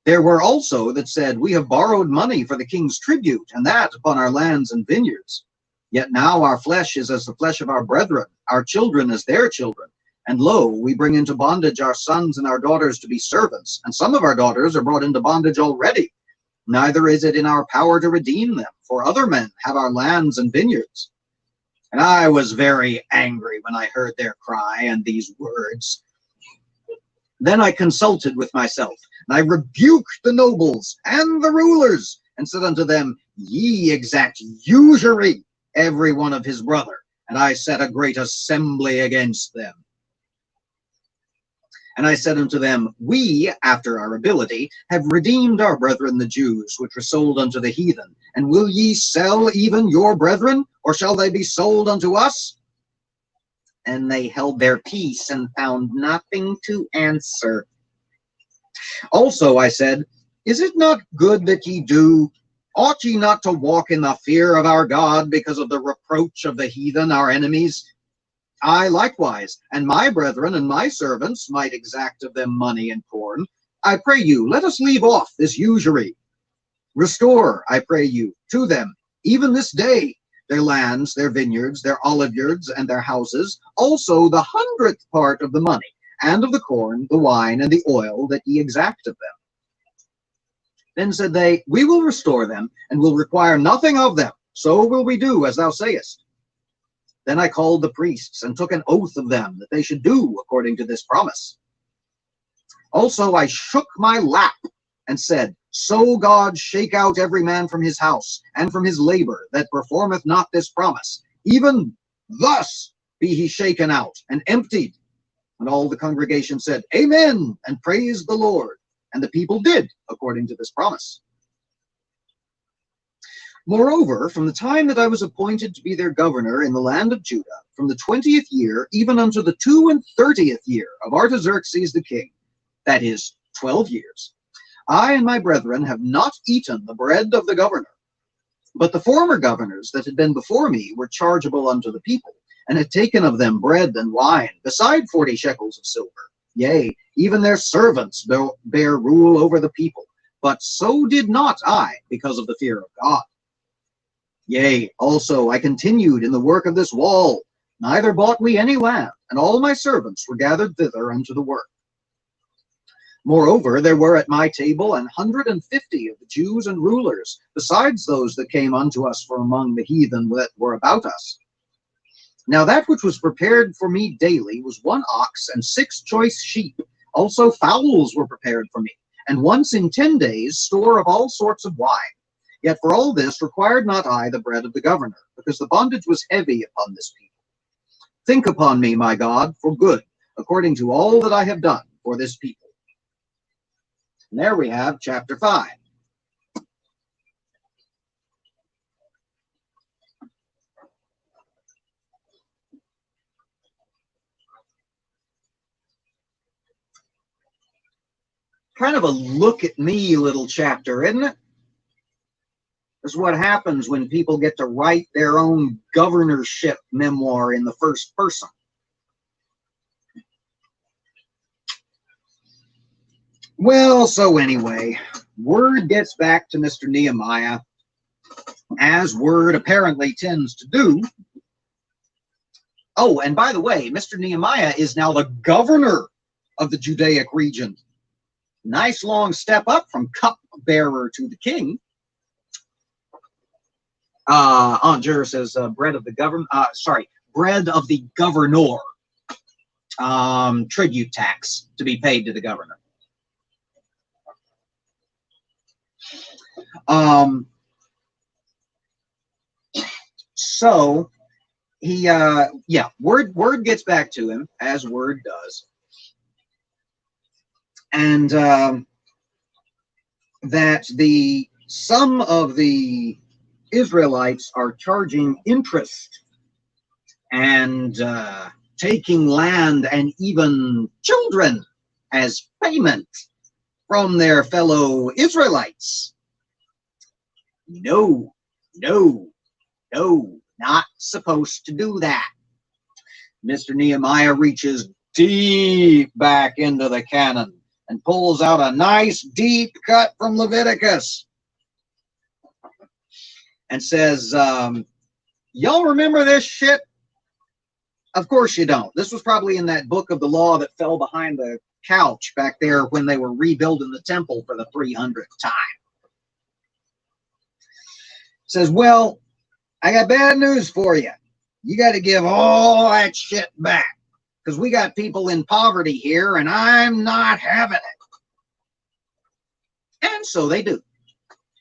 There were also that said, "We have borrowed money for the king's tribute, and that upon our lands and vineyards. Yet now our flesh is as the flesh of our brethren, our children as their children. And lo, we bring into bondage our sons and our daughters to be servants, and some of our daughters are brought into bondage already. Neither is it in our power to redeem them, for other men have our lands and vineyards." And I was very angry when I heard their cry and these words. Then I consulted with myself, and I rebuked the nobles and the rulers, and said unto them, "Ye exact usury, every one of his brother." And I set a great assembly against them. And I said unto them, "We, after our ability, have redeemed our brethren the Jews, which were sold unto the heathen. And will ye sell even your brethren, or shall they be sold unto us?" And they held their peace and found nothing to answer. Also I said, "Is it not good that ye do? Ought ye not to walk in the fear of our God because of the reproach of the heathen, our enemies? I likewise, and my brethren and my servants might exact of them money and corn. I pray you, let us leave off this usury. Restore, I pray you, to them, even this day, their lands, their vineyards, their oliveyards, and their houses, also the 100th part of the money, and of the corn, the wine, and the oil that ye exact of them." Then said they, "We will restore them, and will require nothing of them. So will we do as thou sayest." Then I called the priests, and took an oath of them that they should do according to this promise. Also I shook my lap, and said, "So God shake out every man from his house, and from his labor, that performeth not this promise. Even thus be he shaken out, and emptied." And all the congregation said, "Amen," and praised the Lord. And the people did according to this promise. Moreover, from the time that I was appointed to be their governor in the land of Judah, from the 20th year even unto the 32nd year of Artaxerxes the king, that is, 12 years, I and my brethren have not eaten the bread of the governor. But the former governors that had been before me were chargeable unto the people, and had taken of them bread and wine, beside 40 shekels of silver. Yea, even their servants bear rule over the people. But so did not I, because of the fear of God. Yea, also I continued in the work of this wall, neither bought we any land, and all my servants were gathered thither unto the work. Moreover, there were at my table 150 of the Jews and rulers, besides those that came unto us from among the heathen that were about us. Now that which was prepared for me daily was 1 ox and 6 choice sheep. Also fowls were prepared for me, and once in 10 days store of all sorts of wine. Yet for all this required not I the bread of the governor, because the bondage was heavy upon this people. Think upon me, my God, for good, according to all that I have done for this people. And there we have chapter 5. Kind of a look at me little chapter, isn't it? This is what happens when people get to write their own governorship memoir in the first person. Well, so anyway, word gets back to Mr. Nehemiah, as word apparently tends to do. Oh, and by the way, Mr. Nehemiah is now the governor of the Judaic region. Nice long step up from cupbearer to the king. Aunt Jura says bread of the government. Bread of the governor. Tribute tax to be paid to the governor. So he, word gets back to him, as word does, and that some of the Israelites are charging interest and taking land and even children as payment from their fellow Israelites. No, no, no. Not supposed to do that. Mr. Nehemiah reaches deep back into the canon and pulls out a nice deep cut from Leviticus and says, y'all remember this shit? Of course you don't. This was probably in that book of the law that fell behind the couch back there when they were rebuilding the temple for the 300th time. Says, well, I got bad news for you. You got to give all that shit back because we got people in poverty here and I'm not having it. And so they do,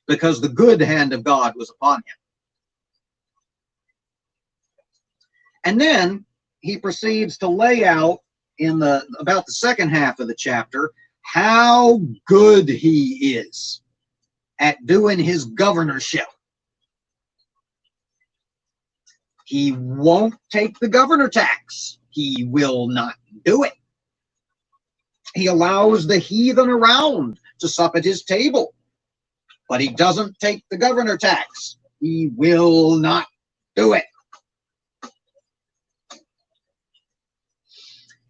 because the good hand of God was upon him. And then he proceeds to lay out in about the second half of the chapter how good he is at doing his governorship. He won't take the governor tax. He will not do it. He allows the heathen around to sup at his table, but he doesn't take the governor tax. He will not do it.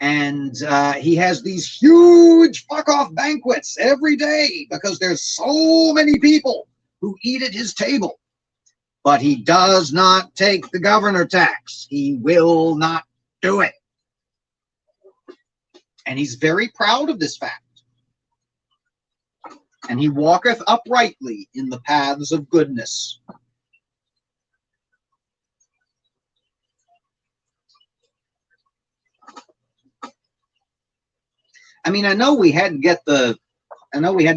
And he has these huge fuck-off banquets every day because there's so many people who eat at his table. But he does not take the governor tax. He will not do it. And he's very proud of this fact. And he walketh uprightly in the paths of goodness. I mean, I know we had to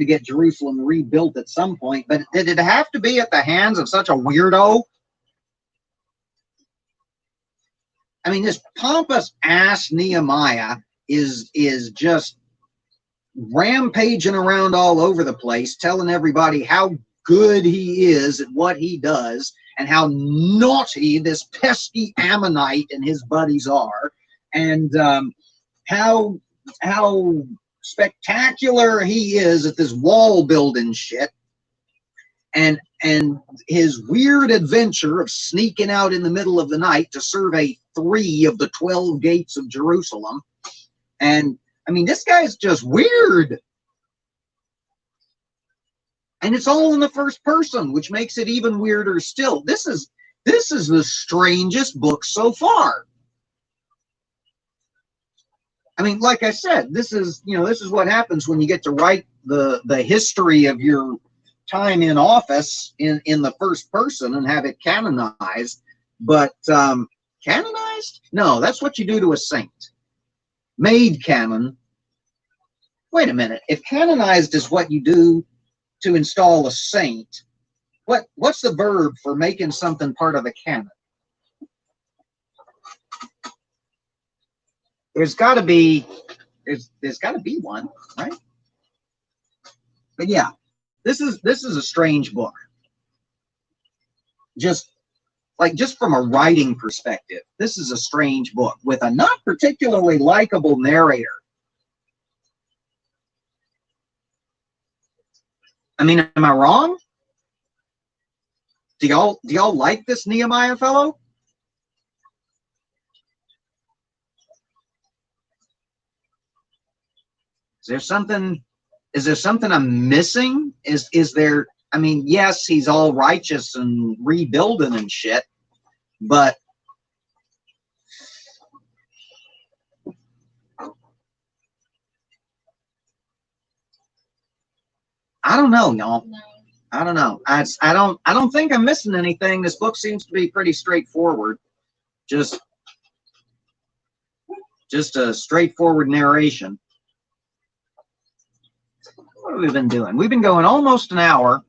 get Jerusalem rebuilt at some point, but did it have to be at the hands of such a weirdo? I mean, this pompous ass Nehemiah is just rampaging around all over the place, telling everybody how good he is at what he does and how naughty this pesky Ammonite and his buddies are, and how spectacular he is at this wall building shit, and his weird adventure of sneaking out in the middle of the night to survey 3 of the 12 gates of Jerusalem. And I mean, this guy's just weird, and it's all in the first person, which makes it even weirder still. This is the strangest book so far. I mean, like I said, this is what happens when you get to write the history of your time in office in the first person and have it canonized. But canonized? No, that's what you do to a saint. Made canon. Wait a minute. If canonized is what you do to install a saint, what's the verb for making something part of the canon? There's got to be one, right? But yeah, this is a strange book. Just from a writing perspective, this is a strange book with a not particularly likable narrator. I mean, am I wrong? Do y'all like this Nehemiah fellow? Is there something I'm missing? Is there, I mean, yes, he's all righteous and rebuilding and shit, but I don't know, y'all. No. I don't know. I don't think I'm missing anything. This book seems to be pretty straightforward. Just a straightforward narration. What have we been doing? We've been going almost an hour.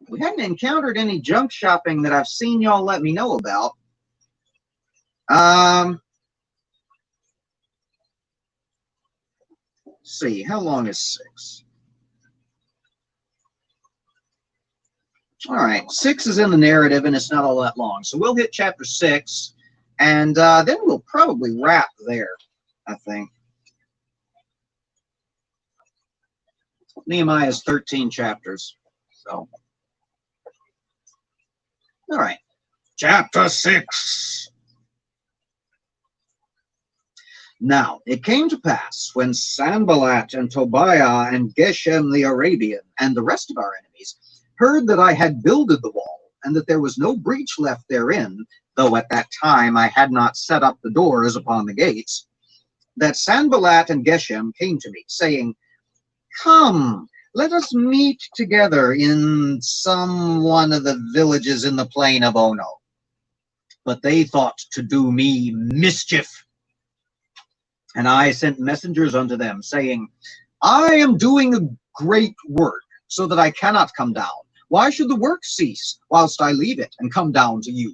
We hadn't encountered any junk shopping that I've seen y'all let me know about. Let's see, how long is 6? All right, 6 is in the narrative and it's not all that long. So we'll hit chapter 6 and then we'll probably wrap there, I think. Nehemiah's 13 chapters. So, all right. Chapter 6. Now it came to pass, when Sanballat and Tobiah and Geshem the Arabian and the rest of our enemies heard that I had builded the wall, and that there was no breach left therein, though at that time I had not set up the doors upon the gates, that Sanballat and Geshem came to me, saying, Come, let us meet together in some one of the villages in the plain of Ono. But they thought to do me mischief. And I sent messengers unto them, saying, I am doing a great work, so that I cannot come down. Why should the work cease, whilst I leave it, and come down to you?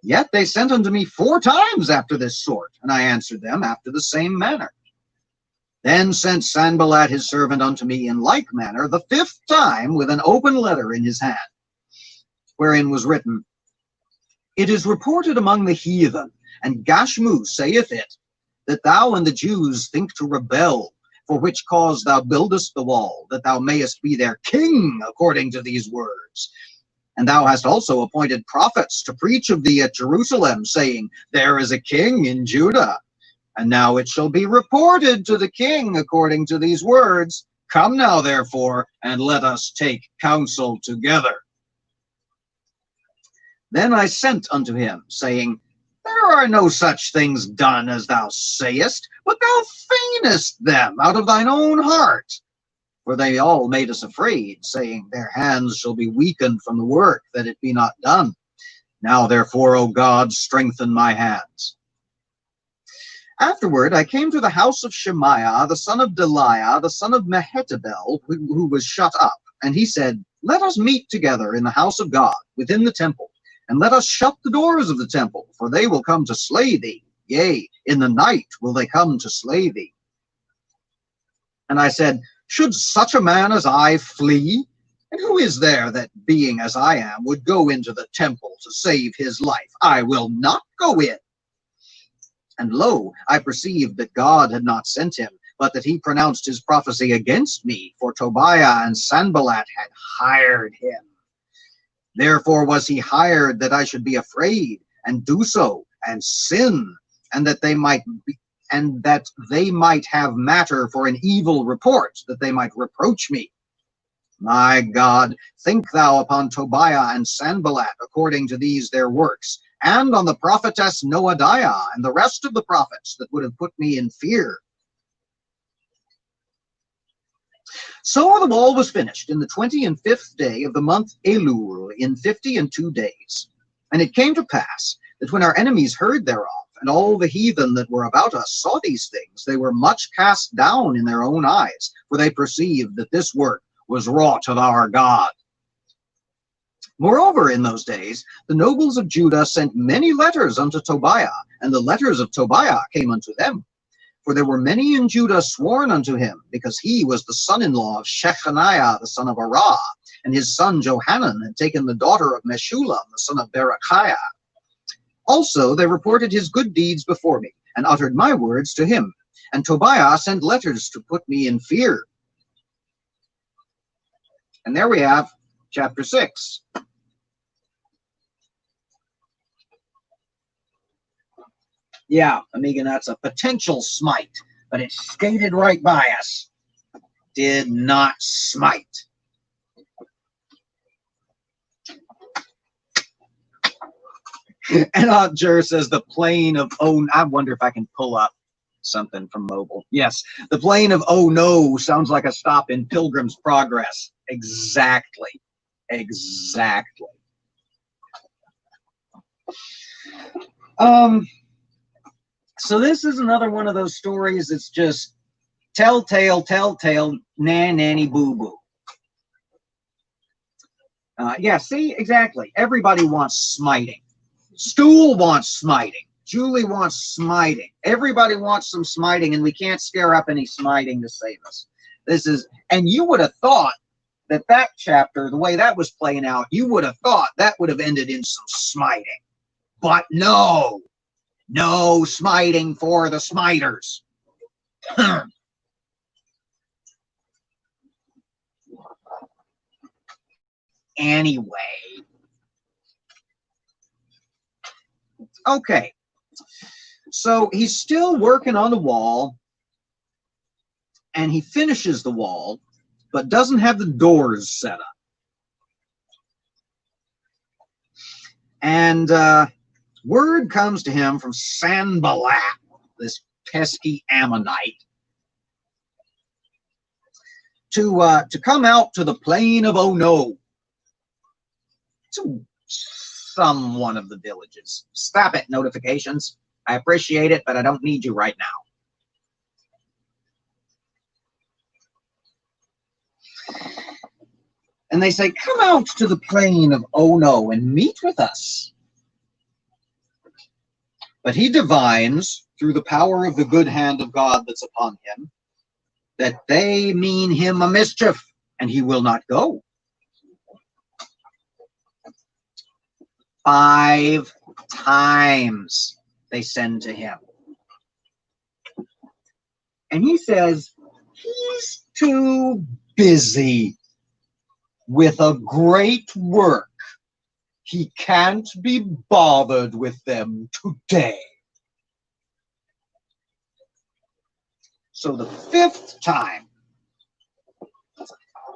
Yet they sent unto me 4 times after this sort, and I answered them after the same manner. Then sent Sanballat his servant unto me in like manner the 5th time, with an open letter in his hand, wherein was written, It is reported among the heathen, and Gashmu saith it, that thou and the Jews think to rebel, for which cause thou buildest the wall, that thou mayest be their king, according to these words. And thou hast also appointed prophets to preach of thee at Jerusalem, saying, There is a king in Judah. And now it shall be reported to the king according to these words. Come now, therefore, and let us take counsel together. Then I sent unto him, saying, There are no such things done as thou sayest, but thou feignest them out of thine own heart. For they all made us afraid, saying, Their hands shall be weakened from the work, that it be not done. Now therefore, O God, strengthen my hands. Afterward I came to the house of Shemaiah, the son of Delaiah, the son of Mehetabel, who was shut up. And he said, Let us meet together in the house of God, within the temple, and let us shut the doors of the temple, for they will come to slay thee. Yea, in the night will they come to slay thee. And I said, Should such a man as I flee? And who is there that, being as I am, would go into the temple to save his life? I will not go in. And lo, I perceived that God had not sent him, but that he pronounced his prophecy against me, for Tobiah and Sanballat had hired him. Therefore was he hired, that I should be afraid, and do so, and sin, and that they might have matter for an evil report, that they might reproach me. My God, think thou upon Tobiah and Sanballat, according to these their works, and on the prophetess Noadiah, and the rest of the prophets that would have put me in fear. So the wall was finished in the 25th day of the month Elul, in 52 days. And it came to pass that when our enemies heard thereof, and all the heathen that were about us saw these things, they were much cast down in their own eyes, for they perceived that this work was wrought of our God. Moreover, in those days, the nobles of Judah sent many letters unto Tobiah, and the letters of Tobiah came unto them. For there were many in Judah sworn unto him, because he was the son-in-law of Shechaniah the son of Arah, and his son Johanan had taken the daughter of Meshullam the son of Berechiah. Also they reported his good deeds before me, and uttered my words to him. And Tobiah sent letters to put me in fear. And there we have chapter 6. Yeah, amiga, that's a potential smite, but it skated right by us. Did not smite. And Aunt Jer says the plain of, oh, I wonder if I can pull up something from mobile. Yes, the plain of oh no sounds like a stop in Pilgrim's Progress. Exactly. Exactly. So this is another one of those stories that's just telltale, nanny boo boo. Yeah, see, exactly. Everybody wants smiting. Stool wants smiting. Julie wants smiting. Everybody wants some smiting, and we can't scare up any smiting to save us. This is, and you would have thought that that chapter, the way that was playing out, you would have thought that would have ended in some smiting. But no. No smiting for the smiters. Anyway. Okay, so he's still working on the wall, and he finishes the wall, but doesn't have the doors set up. And word comes to him from Sanballat, this pesky Ammonite, to come out to the plain of Ono, to some one of the villages. Stop it, notifications. I appreciate it, but I don't need you right now. And they say, come out to the plain of Ono and meet with us. But he divines, through the power of the good hand of God that's upon him, that they mean him a mischief, and he will not go. 5 times they send to him. And he says, he's too busy with a great work. He can't be bothered with them today. So the 5th time,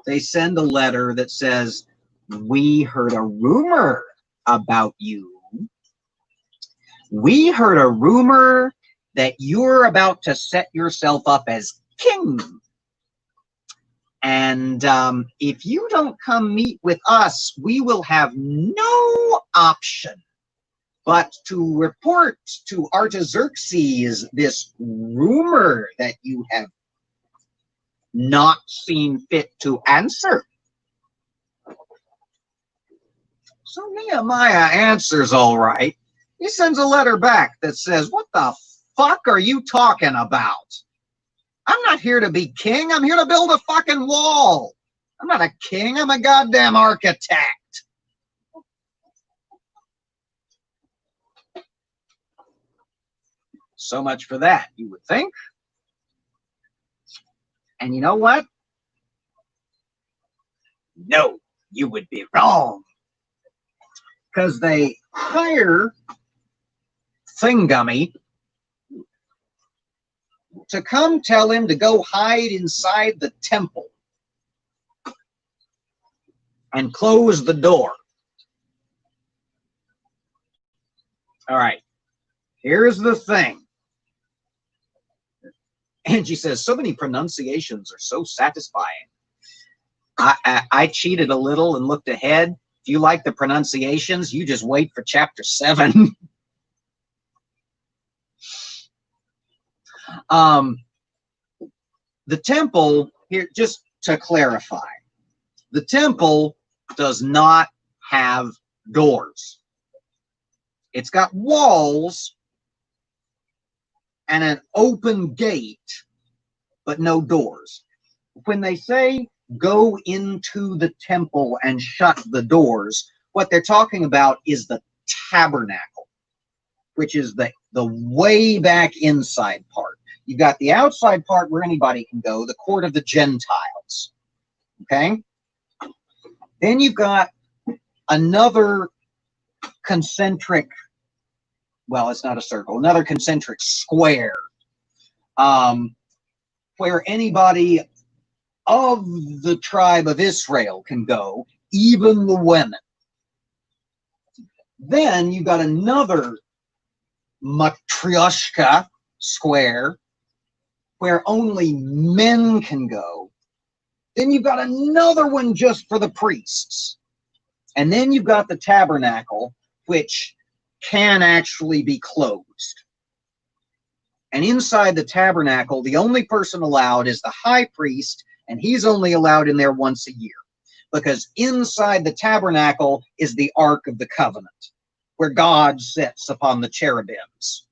they send a letter that says, we heard a rumor about you. We heard a rumor that you're about to set yourself up as king. And if you don't come meet with us, we will have no option but to report to Artaxerxes this rumor that you have not seen fit to answer. So Nehemiah answers all right. He sends a letter back that says, what the fuck are you talking about? I'm not here to be king. I'm here to build a fucking wall. I'm not a king. I'm a goddamn architect. So much for that, you would think. And you know what? No, you would be wrong. Because they hire Thingummy to come tell him to go hide inside the temple and close the door. All right, here's the thing. Angie says, so many pronunciations are so satisfying. I cheated a little and looked ahead. If you like the pronunciations, you just wait for chapter 7. The temple, here, just to clarify, the temple does not have doors. It's got walls and an open gate, but no doors. When they say go into the temple and shut the doors, what they're talking about is the tabernacle, which is the way back inside part. You've got the outside part where anybody can go, the court of the Gentiles. Okay? Then you've got another concentric, well, it's not a circle, another concentric square, where anybody of the tribe of Israel can go, even the women. Then you've got another matryoshka square where only men can go. Then you've got another one just for the priests. And then you've got the tabernacle, which can actually be closed. And inside the tabernacle, the only person allowed is the high priest, and he's only allowed in there once a year. Because inside the tabernacle is the Ark of the Covenant, where God sits upon the cherubims.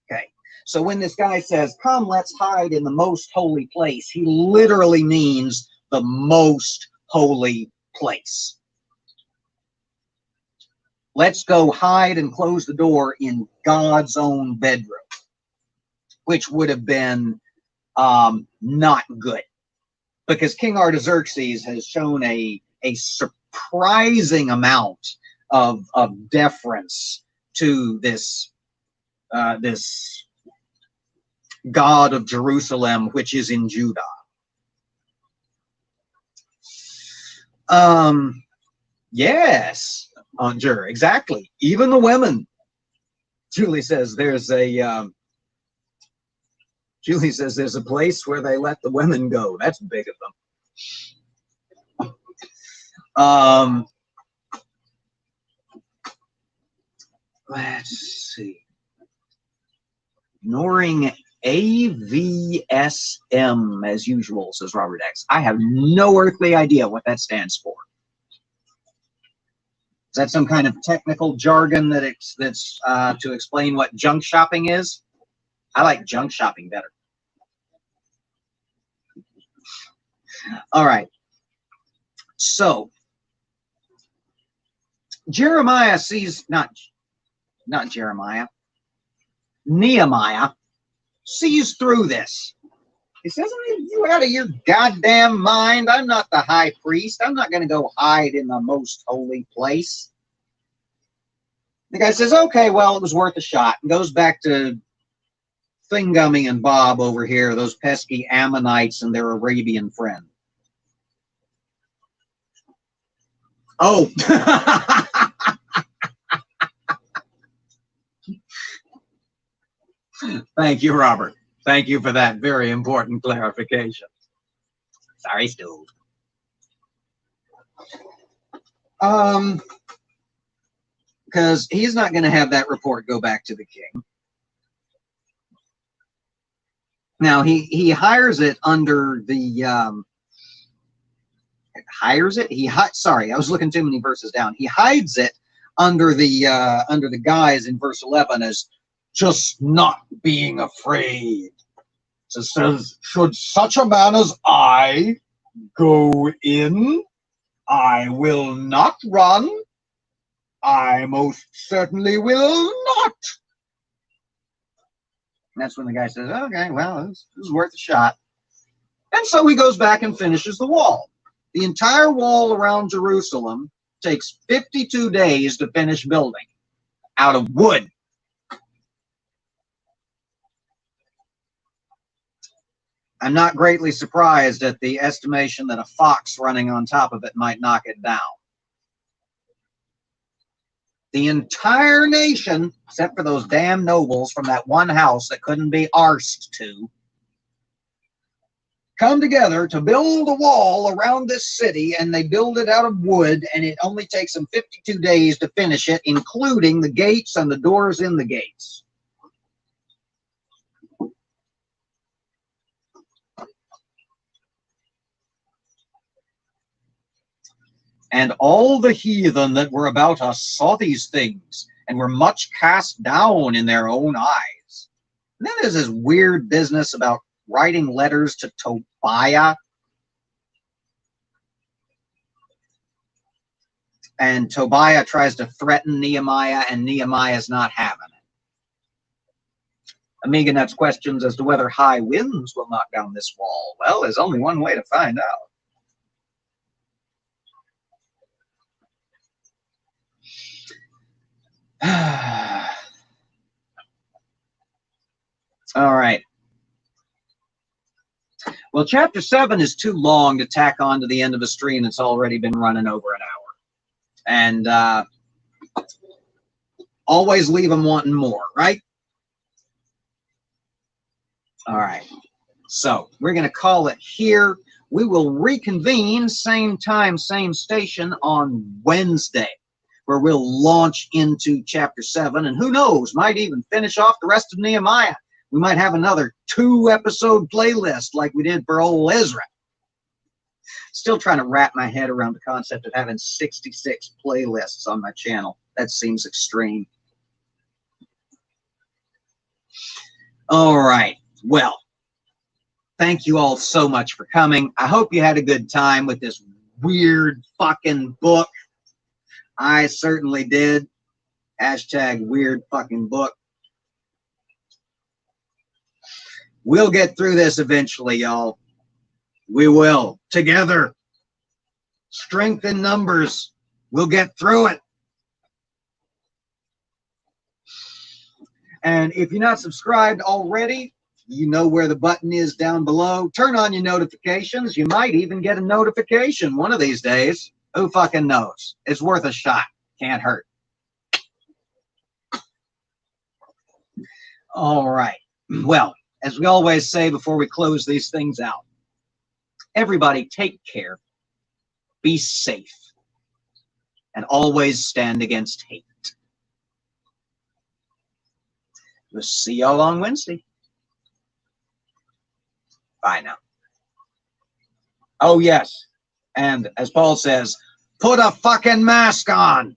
Okay, so when this guy says, come, let's hide in the most holy place, he literally means the most holy place. Let's go hide and close the door in God's own bedroom, which would have been not good, because King Artaxerxes has shown a surprising amount of deference to this this God of Jerusalem, which is in Judah. Yes, Anjur, exactly. Even the women. Julie says there's a place where they let the women go. That's big of them. Let's see. Ignoring AVSM as usual, says Robert X. I have no earthly idea what that stands for. Is that some kind of technical jargon that's to explain what junk shopping is? I like junk shopping better. All right. So Jeremiah sees not Jeremiah. Nehemiah sees through this. He says, "Are you out of your goddamn mind? I'm not the high priest. I'm not going to go hide in the most holy place." The guy says, "Okay, well, it was worth a shot," and goes back to Thingummy and Bob over here, those pesky Ammonites and their Arabian friend. Oh. Thank you, Robert. Thank you for that very important clarification. Sorry, Stu. Because he's not going to have that report go back to the king. Now, he hires it under the, sorry, I was looking too many verses down. He hides it under the guise in verse 11 as just not being afraid. So it says, "Should such a man as I go in, I will not run. I most certainly will not." And that's when the guy says, "Okay, well, this is worth a shot." And so he goes back and finishes the wall. The entire wall around Jerusalem takes 52 days to finish building out of wood. I'm not greatly surprised at the estimation that a fox running on top of it might knock it down. The entire nation, except for those damn nobles from that one house that couldn't be arsed to, come together to build a wall around this city, and they build it out of wood, and it only takes them 52 days to finish it, including the gates and the doors in the gates. And all the heathen that were about us saw these things, and were much cast down in their own eyes. And then there's this weird business about writing letters to Tobiah. And Tobiah tries to threaten Nehemiah, and Nehemiah's not having it. Amiga Nuts questions as to whether high winds will knock down this wall. Well, there's only one way to find out. All right. Well, chapter 7 is too long to tack on to the end of a stream that's already been running over an hour. And always leave them wanting more, right? All right. So we're going to call it here. We will reconvene same time, same station on Wednesday, where we'll launch into chapter 7, and who knows, might even finish off the rest of Nehemiah. We might have another 2-episode playlist like we did for old Ezra. Still trying to wrap my head around the concept of having 66 playlists on my channel. That seems extreme. All right. Well, thank you all so much for coming. I hope you had a good time with this weird fucking book. I certainly did. Hashtag weird fucking book. We'll get through this eventually, y'all. We will. Together. Strength in numbers. We'll get through it. And if you're not subscribed already, you know where the button is down below. Turn on your notifications. You might even get a notification one of these days. Who fucking knows? It's worth a shot. Can't hurt. All right. Well, as we always say before we close these things out, everybody take care, be safe, and always stand against hate. We'll see y'all on Wednesday. Bye now. Oh, yes. And as Paul says, put a fucking mask on.